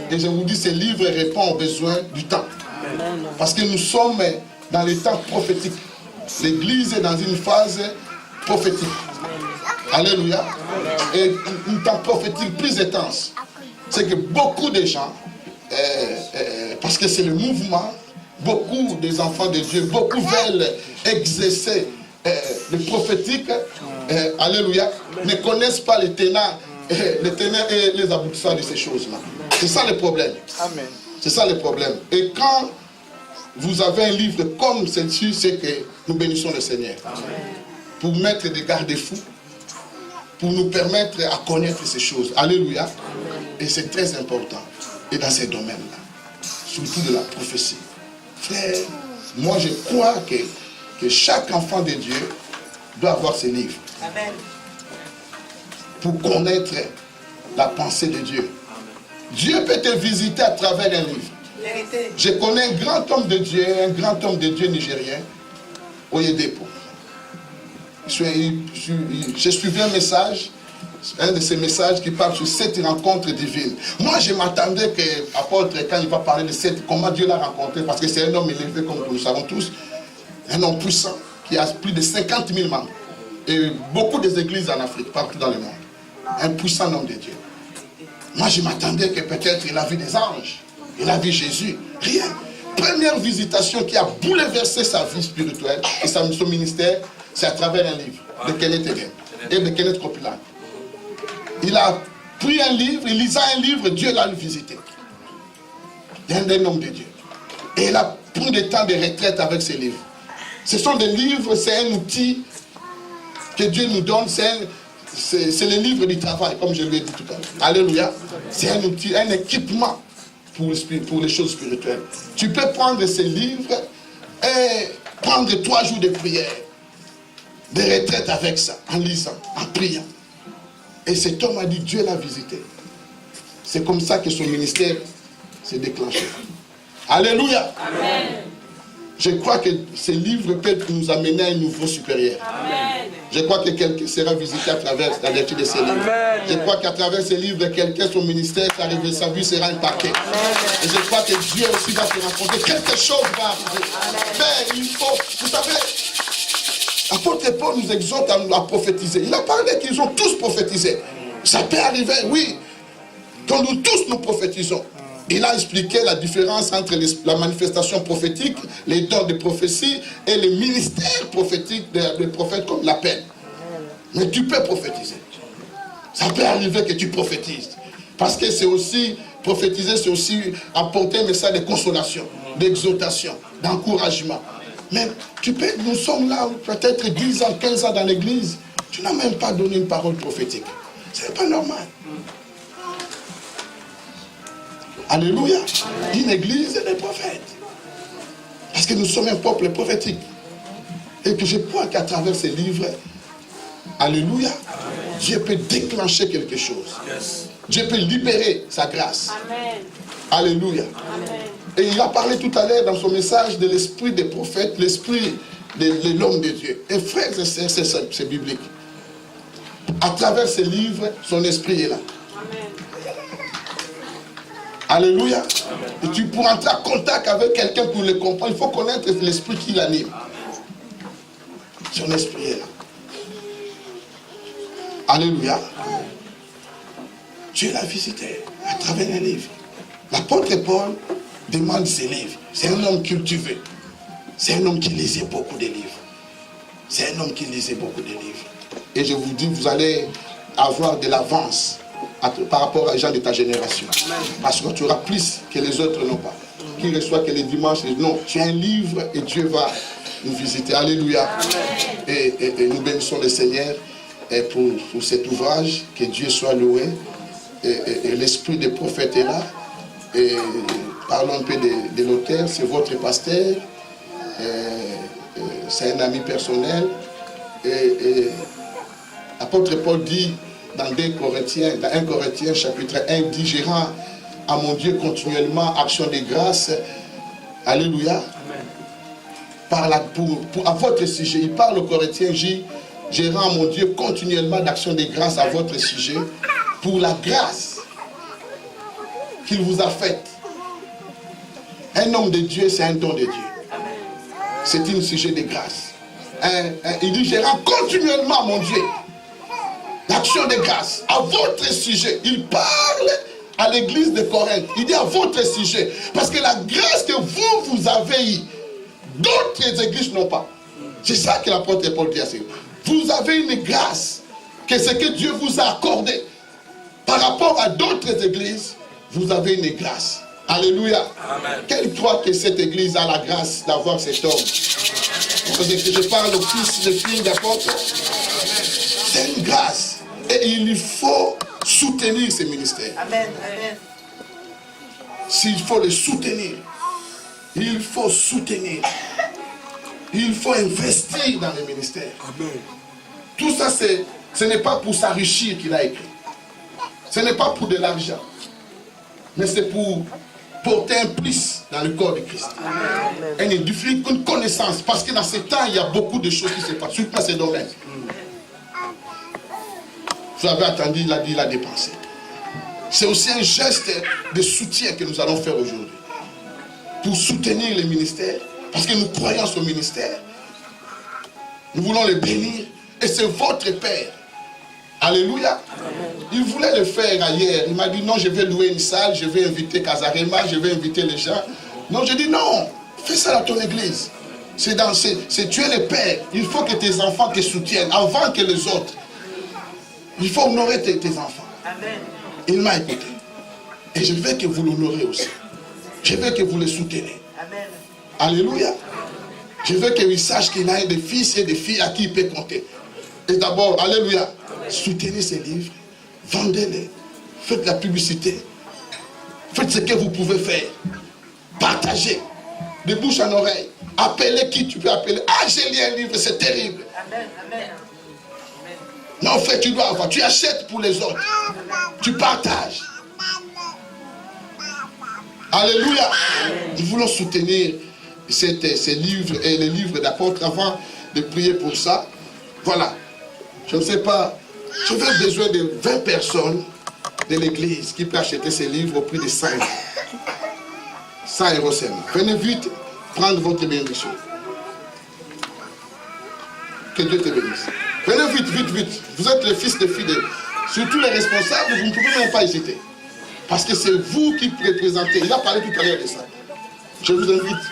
Et je vous dis, ces livres répondent aux besoins du temps. Parce que nous sommes dans les temps prophétiques. L'église est dans une phase prophétique. Alléluia. Et un temps prophétique plus intense. C'est que beaucoup de gens, parce que c'est le mouvement, beaucoup des enfants de Dieu, beaucoup veulent exercer le prophétique, alléluia, ne connaissent pas les tenants et les aboutissants de ces choses-là. C'est ça le problème. Amen. C'est ça le problème. Et quand vous avez un livre comme celui-ci, c'est que nous bénissons le Seigneur. Amen. Pour mettre des garde-fous, pour nous permettre à connaître ces choses. Alléluia. Et c'est très important. Et dans ces domaines-là, surtout de la prophétie. Frère, moi je crois que chaque enfant de Dieu doit avoir ses livres. Amen. Pour connaître la pensée de Dieu. Dieu peut te visiter à travers un livre. Je connais un grand homme de Dieu nigérien, Oyedepo. J'ai suivi un message, un de ces messages qui parle sur 7 rencontres divines. Moi, je m'attendais que l'apôtre, quand il va parler de 7, comment Dieu l'a rencontré, parce que c'est un homme élevé, comme nous le savons tous, un homme puissant, qui a plus de 50 000 membres. Et beaucoup des églises en Afrique, partout dans le monde. Un puissant homme de Dieu. Moi, je m'attendais que peut-être il a vu des anges, il a vu Jésus. Rien. Première visitation qui a bouleversé sa vie spirituelle et son ministère, c'est à travers un livre de Kenneth Hagin et de Kenneth Copeland. Il a pris un livre, il lisait un livre, Dieu l'a visité. Il est un homme de Dieu. Et il a pris des temps de retraite avec ses livres. Ce sont des livres, c'est un outil que Dieu nous donne, c'est le livre du travail, comme je l'ai dit tout à l'heure. Alléluia. C'est un outil, un équipement pour les choses spirituelles. Tu peux prendre ces livres et prendre 3 jours de prière, de retraite avec ça, en lisant, en priant. Et cet homme a dit, Dieu l'a visité. C'est comme ça que son ministère s'est déclenché. Alléluia. Amen. Je crois que ces livres peuvent nous amener à un niveau supérieur. Amen. Je crois que quelqu'un sera visité à travers la lecture de ces livres. Amen. Je crois qu'à travers ces livres, quelqu'un, son ministère, sa vie sera impactée. Et je crois que Dieu aussi va se rencontrer. Quelque chose va arriver. Mais il faut, vous savez, l'apôtre Paul nous exhorte à prophétiser. Il a parlé qu'ils ont tous prophétisé. Ça peut arriver, oui. Quand nous tous nous prophétisons. Il a expliqué la différence entre la manifestation prophétique, les dons de prophétie et le ministère prophétique des prophètes comme l'appel. Mais tu peux prophétiser. Ça peut arriver que tu prophétises. Parce que c'est aussi, prophétiser, c'est aussi apporter un message de consolation, d'exhortation, d'encouragement. Mais nous sommes là peut-être 10 ans, 15 ans dans l'église. Tu n'as même pas donné une parole prophétique. Ce n'est pas normal. Alléluia. Une église et des prophètes. Parce que nous sommes un peuple prophétique. Et que je crois qu'à travers ces livres, alléluia, Dieu peut déclencher quelque chose. Dieu peut libérer sa grâce. Amen. Alléluia. Amen. Et il a parlé tout à l'heure dans son message de l'esprit des prophètes, l'esprit de l'homme de Dieu. Et frères et sœurs, c'est biblique. À travers ces livres, son esprit est là. Amen. Alléluia. Amen. Et tu pour entrer en contact avec quelqu'un pour le comprendre, il faut connaître l'esprit qui l'anime. Son esprit est là. Alléluia. Amen. Dieu l'a visité à travers un livre. L'apôtre Paul demande ses livres. C'est un homme cultivé. C'est un homme qui lisait beaucoup de livres. C'est un homme qui lisait beaucoup de livres. Et je vous dis, vous allez avoir de l'avance par rapport aux gens de ta génération. Parce que tu auras plus que les autres n'ont pas. Qui reçoit que les dimanches, non, tu as un livre et Dieu va nous visiter. Alléluia. Et nous bénissons le Seigneur pour cet ouvrage. Que Dieu soit loué. Et l'esprit des prophètes est là. Et parlons un peu de l'auteur. C'est votre pasteur. C'est un ami personnel. Et l'apôtre Paul dit dans 1 Corinthiens chapitre 1, il dit, je rends à mon Dieu continuellement action de grâce. Alléluia. À votre sujet, il parle aux Corinthiens, je rends à mon Dieu continuellement d'action de grâce à votre sujet pour la grâce qu'il vous a faite. Un homme de Dieu, c'est un don de Dieu. C'est un sujet de grâce. Il dit, je rends continuellement à mon Dieu l'action de grâce à votre sujet. Il parle à l'église de Corinthe. Il dit à votre sujet. Parce que la grâce que vous avez eue, d'autres églises n'ont pas. C'est ça que l'apôtre Paul dit à ces. Vous avez une grâce, que ce que Dieu vous a accordé. Par rapport à d'autres églises, vous avez une grâce. Alléluia. Amen. Quelle toi que cette église a la grâce d'avoir cet homme. Je parle au fils, le fils d'apôtre. C'est une grâce. Et il faut soutenir ces ministères. Amen. Amen. S'il faut les soutenir, il faut soutenir. Il faut investir dans les ministères. Amen. Tout ça, ce n'est pas pour s'enrichir qu'il a écrit. Ce n'est pas pour de l'argent. Mais c'est pour porter un plus dans le corps de Christ. Amen. Et une connaissance. Parce que dans ces temps, il y a beaucoup de choses qui se passent. Surtout dans ces domaines. Vous avez attendu, il a dit, il a dépensé. C'est aussi un geste de soutien que nous allons faire aujourd'hui. Pour soutenir les ministères. Parce que nous croyons au ministère. Nous voulons les bénir. Et c'est votre Père. Alléluia. Il voulait le faire ailleurs. Il m'a dit non, je vais louer une salle, je vais inviter Casarema, je vais inviter les gens. Non, je dis non, fais ça dans ton église. C'est tu es le Père. Il faut que tes enfants te soutiennent avant que les autres. Il faut honorer tes enfants. Amen. Il m'a écouté. Et je veux que vous l'honorez aussi. Je veux que vous les soutenez. Amen. Alléluia. Je veux qu'il sache qu'il a des fils et des filles à qui il peut compter. Et d'abord, alléluia, soutenez ces livres, vendez-les, faites la publicité, faites ce que vous pouvez faire, partagez, de bouche en oreille, appelez qui tu peux appeler. Ah, j'ai lu un livre, c'est terrible. Amen, amen. Non, en fait, tu dois avoir, tu achètes pour les autres, tu partages. Alléluia. Nous voulons soutenir ces livres et les livres d'apôtres avant de prier pour ça. Voilà. Je ne sais pas. J'avais besoin de 20 personnes de l'église qui peuvent acheter ces livres au prix de 100 euros. 100 euros seulement. Venez vite prendre votre bénédiction. Que Dieu te bénisse. Venez vite, vite, vite. Vous êtes les fils de filles. Surtout les responsables, vous ne pouvez même pas hésiter. Parce que c'est vous qui représentez. Il a parlé tout à l'heure de ça. Je vous invite.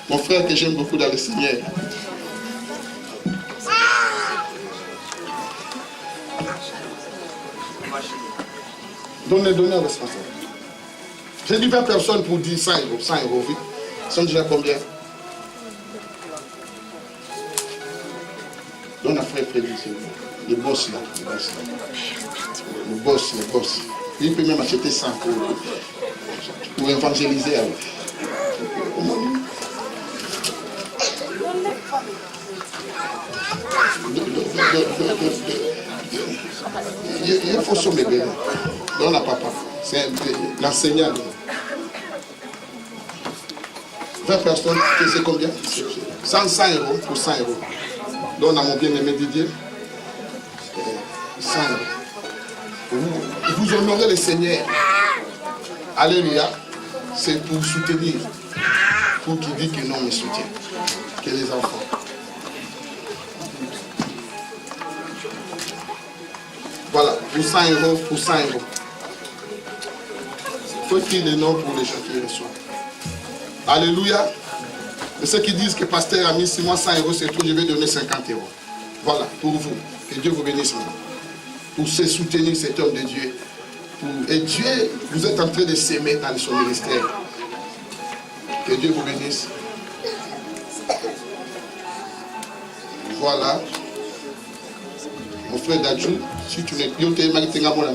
Mon frère que j'aime beaucoup dans le Seigneur. Donnez au responsable. J'ai dit 20 personnes pour dire 100 euros. 100 euros, vite. Ils sont déjà combien? Donne à frère Frédéric, le boss là. Le boss. Il peut même acheter 100 pour évangéliser avec. Il faut son bébé. Donne à papa. C'est l'enseignant. 20 personnes, c'est combien? 100 euros pour 100 euros. Donne à mon bien-aimé Didier. 100 euros. Vous honorez le Seigneur. Alléluia. C'est pour soutenir. Pour qui dit que non me soutient. Que les enfants. Voilà, pour 100 euros, pour 100 euros. Il faut écrire les noms pour les gens qui reçoivent. Alléluia. Et ceux qui disent que pasteur a mis 6 mois 100 euros, c'est tout, je vais donner 50 euros. Voilà, pour vous. Que Dieu vous bénisse. Pour se soutenir cet homme de Dieu. Et Dieu, vous êtes en train de s'aimer dans son ministère. Que Dieu vous bénisse. Voilà. Mon frère Dadjou, si tu n'es plus, tu es marié à moi.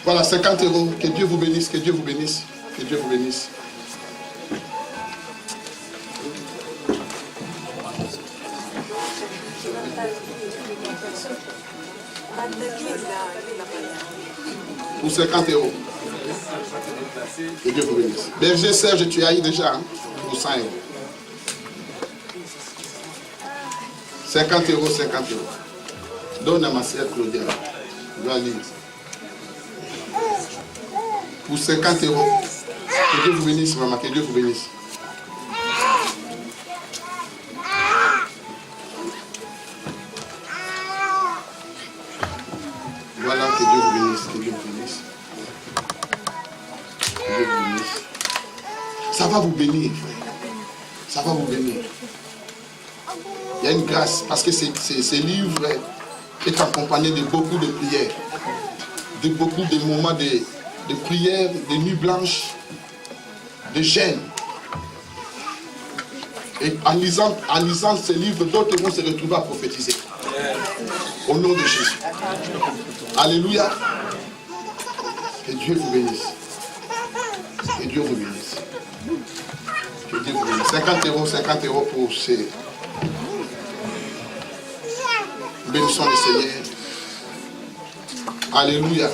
Voilà, 50 euros. Que Dieu vous bénisse, que Dieu vous bénisse, que Dieu vous bénisse. Pour 50 euros. Que Dieu vous bénisse. Berger Serge, tu as eu déjà hein, pour 100 euros. 50 euros, 50 euros. Donne à ma sœur Claudia. Pour 50 euros. Que Dieu vous bénisse, maman. Que Dieu vous bénisse. Voilà, que Dieu vous bénisse. Que Dieu vous bénisse. va vous bénir, frère. Ça va vous bénir. Il y a une grâce, parce que ces livres est accompagné de beaucoup de prières, de beaucoup de moments de prières, de nuits blanches, de jeûnes. Et en lisant ces livres, d'autres vont se retrouver à prophétiser. Au nom de Jésus. Alléluia. Que Dieu vous bénisse. Que Dieu vous bénisse. Que Dieu vous bénisse. 50 euros pour ces... Bénissons le Seigneur. Alléluia.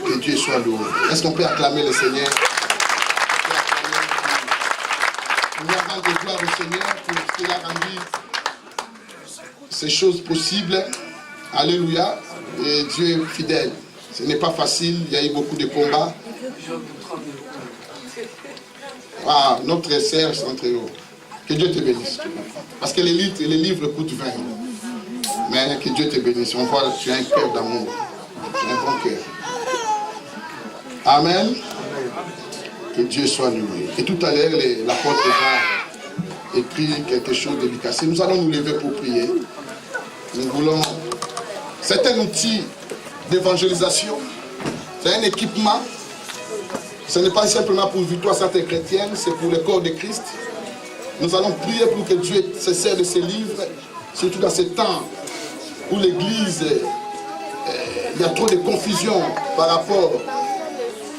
Que Dieu soit loué. Est-ce qu'on peut acclamer le Seigneur? Nous rendons de gloire au Seigneur pour ce qu'il a rendu ces choses possibles. Alléluia. Et Dieu est fidèle. Ce n'est pas facile. Il y a eu beaucoup de combats. Ah, notre Serge Centréo. Que Dieu te bénisse. Parce que les livres coûtent 20 €. Mais que Dieu te bénisse. On voit que tu as un cœur d'amour. Tu as un bon cœur. Amen. Que Dieu soit loué. Et tout à l'heure, l'apôtre va écrire quelque chose de dédicacé. Nous allons nous lever pour prier. Nous voulons... C'est un outil d'évangélisation. C'est un équipement. Ce n'est pas simplement pour Victoire Sainte Chrétienne, c'est pour le corps de Christ. Nous allons prier pour que Dieu se sert de ces livres, surtout dans ces temps où l'Église, il y a trop de confusion par rapport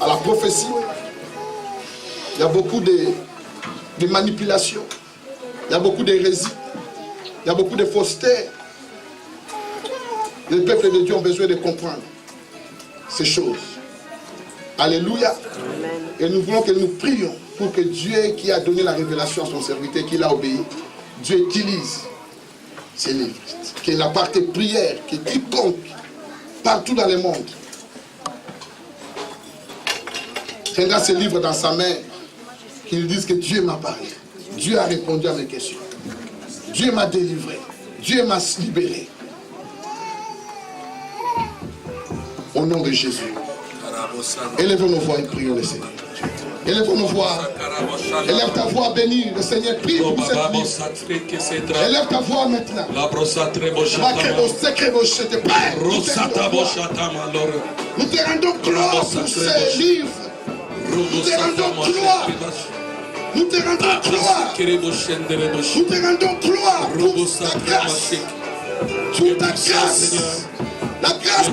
à la prophétie. Il y a beaucoup de manipulations. Il y a beaucoup d'hérésie. Il y a beaucoup de fausseté. Les peuples de Dieu ont besoin de comprendre ces choses. Alléluia. Amen. Et nous voulons que nous prions pour que Dieu qui a donné la révélation à son serviteur, qui l'a obéi, Dieu utilise ces livres. Qu'il apporte des prières, que quiconque, partout dans le monde, prendra ces livres dans sa main, qu'il dise que Dieu m'a parlé. Dieu a répondu à mes questions. Dieu m'a délivré. Dieu m'a libéré. Au nom de Jésus. Élevons nos voix et prions le Seigneur. Élevons nos voix. Élève ta voix, bénis le Seigneur. Prie pour cette vie. Élève ta voix maintenant. Nous te rendons gloire pour ces livres. Nous te rendons gloire. Nous te rendons gloire. Nous te rendons gloire pour ta grâce. Pour ta grâce. La grâce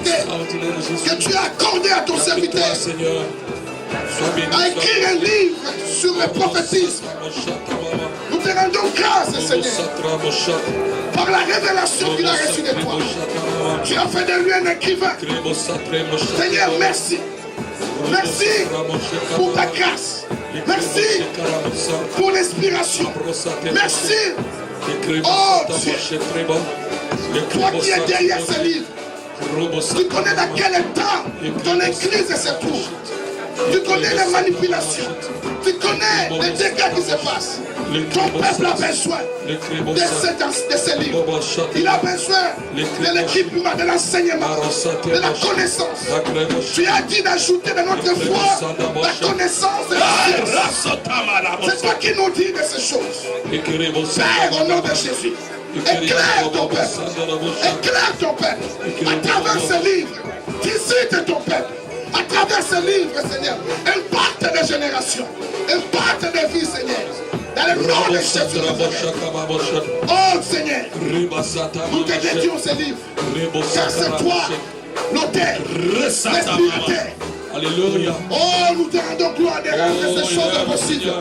que tu as accordée à ton serviteur à écrire un livre sur le prophétisme. Nous te rendons grâce, Seigneur, par la révélation qu'il a reçue de toi. Tu as fait de lui un écrivain. Seigneur, merci. Merci pour ta grâce. Merci pour l'inspiration. Merci. Oh Dieu, toi qui es derrière ce livre, tu connais dans quel état ton église se trouve. Tu connais les manipulations. Tu connais les dégâts qui se passent. Ton peuple a besoin de ces livres. Il a besoin de l'équipement, de l'enseignement, de la connaissance. Tu as dit d'ajouter de notre foi la connaissance de la science. C'est toi qui nous dis de ces choses. Père, au nom de Jésus, éclaire ton peuple. Éclaire ton peuple. À travers ce livre, visite ton peuple. À travers ce livre, Seigneur, impacte des générations. Impacte des vies, Seigneur. Dans le nom de Jésus. Oh Seigneur, nous te dédions ce livre. Car c'est toi, l'auteur, l'inspirateur. Alléluia. Oh, nous te rendons gloire des rêves de ces choses possibles.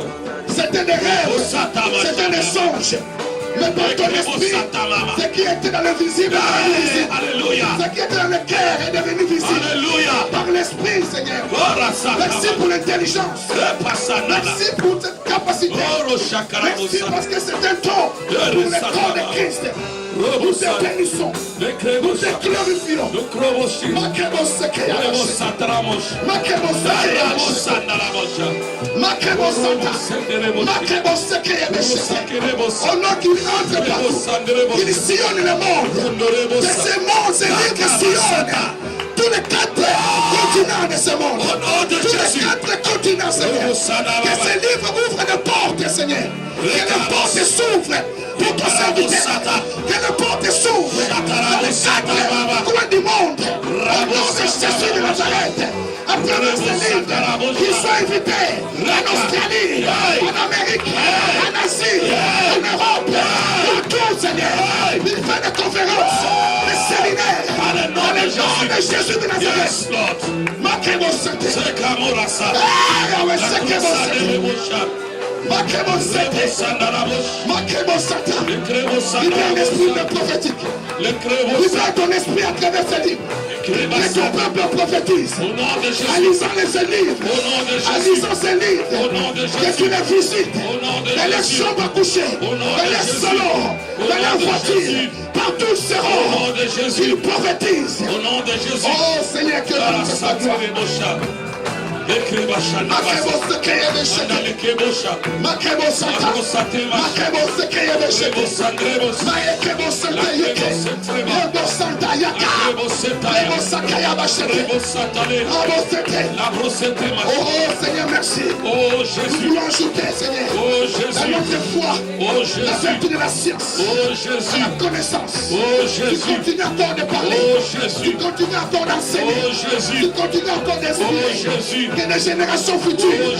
C'était des rêves, c'était des songes. Mais par ton esprit, ce qui était dans le visible est devenu visible. Alléluia. Ce qui était dans le cœur est devenu visible. Alléluia. Par l'esprit, Seigneur. Merci pour l'intelligence. Merci pour cette capacité. Merci parce que c'est un don pour le corps de Christ. Nous te bénissons. Nous te glorifions. Au nom qui entre partout, il sillonne le monde. De ce monde, c'est lui qui sillonne tous les 4 continents de ce monde. Tous les 4 continents Seigneur. Que ces livres ouvrent des portes, Seigneur. Que les portes s'ouvrent pour ton serviteur. Que les portes s'ouvrent dans les quatre coins du monde. Au nom de Jésus de Nazareth. Après ces livres, qu'ils soient invités en Australie, en Amérique, en Asie, en Europe, partout, Seigneur. Il fait des conférences, des séminaires. Dans le nom de Jésus de Nazareth. Marquez-moi libère l'esprit de prophétique. Libère ton esprit à travers ce livre. Que ton peuple prophétise. En lisant ces livres. En lisant ces livres. Que tu les visites. Dans les chambres à coucher. Dans les salons. Dans les voitures. Partout ils seront. Ils prophétisent. Oh Seigneur, que tu sois gloire. Oh Seigneur, merci. Nous voulons ajouter, Seigneur, à notre foi, la vertu de la science, à la connaissance. Tu continues encore de parler. Tu continues encore d'enseigner. Tu continues encore d'inspirer. Que les générations futures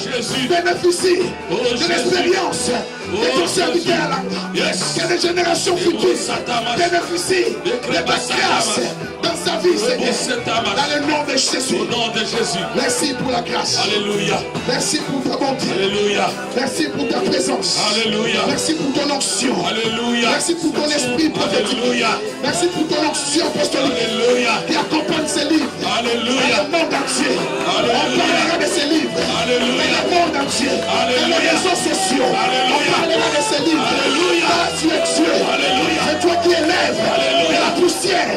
bénéficient de l'expérience de ton serviteur à l'âme. Que les générations futures bénéficient de ta grâce dans sa vie, Seigneur. Dans le nom de Jésus. Merci pour la grâce. Alléluia. Merci pour ta bonté. Alléluia. Merci pour ta présence. Alléluia. Merci pour ton onction. Alléluia. Merci pour ton esprit prophétique. Alléluia. Merci pour ton onction apostolique qui accompagne ces livres. Alléluia. Dans le monde entier. On parlera de ces livres. Alléluia. Dans le monde entier. Dans les réseaux sociaux. On parlera de ces livres. Alléluia. Ah, tu es Dieu. Alléluia. C'est toi qui élèves de la poussière.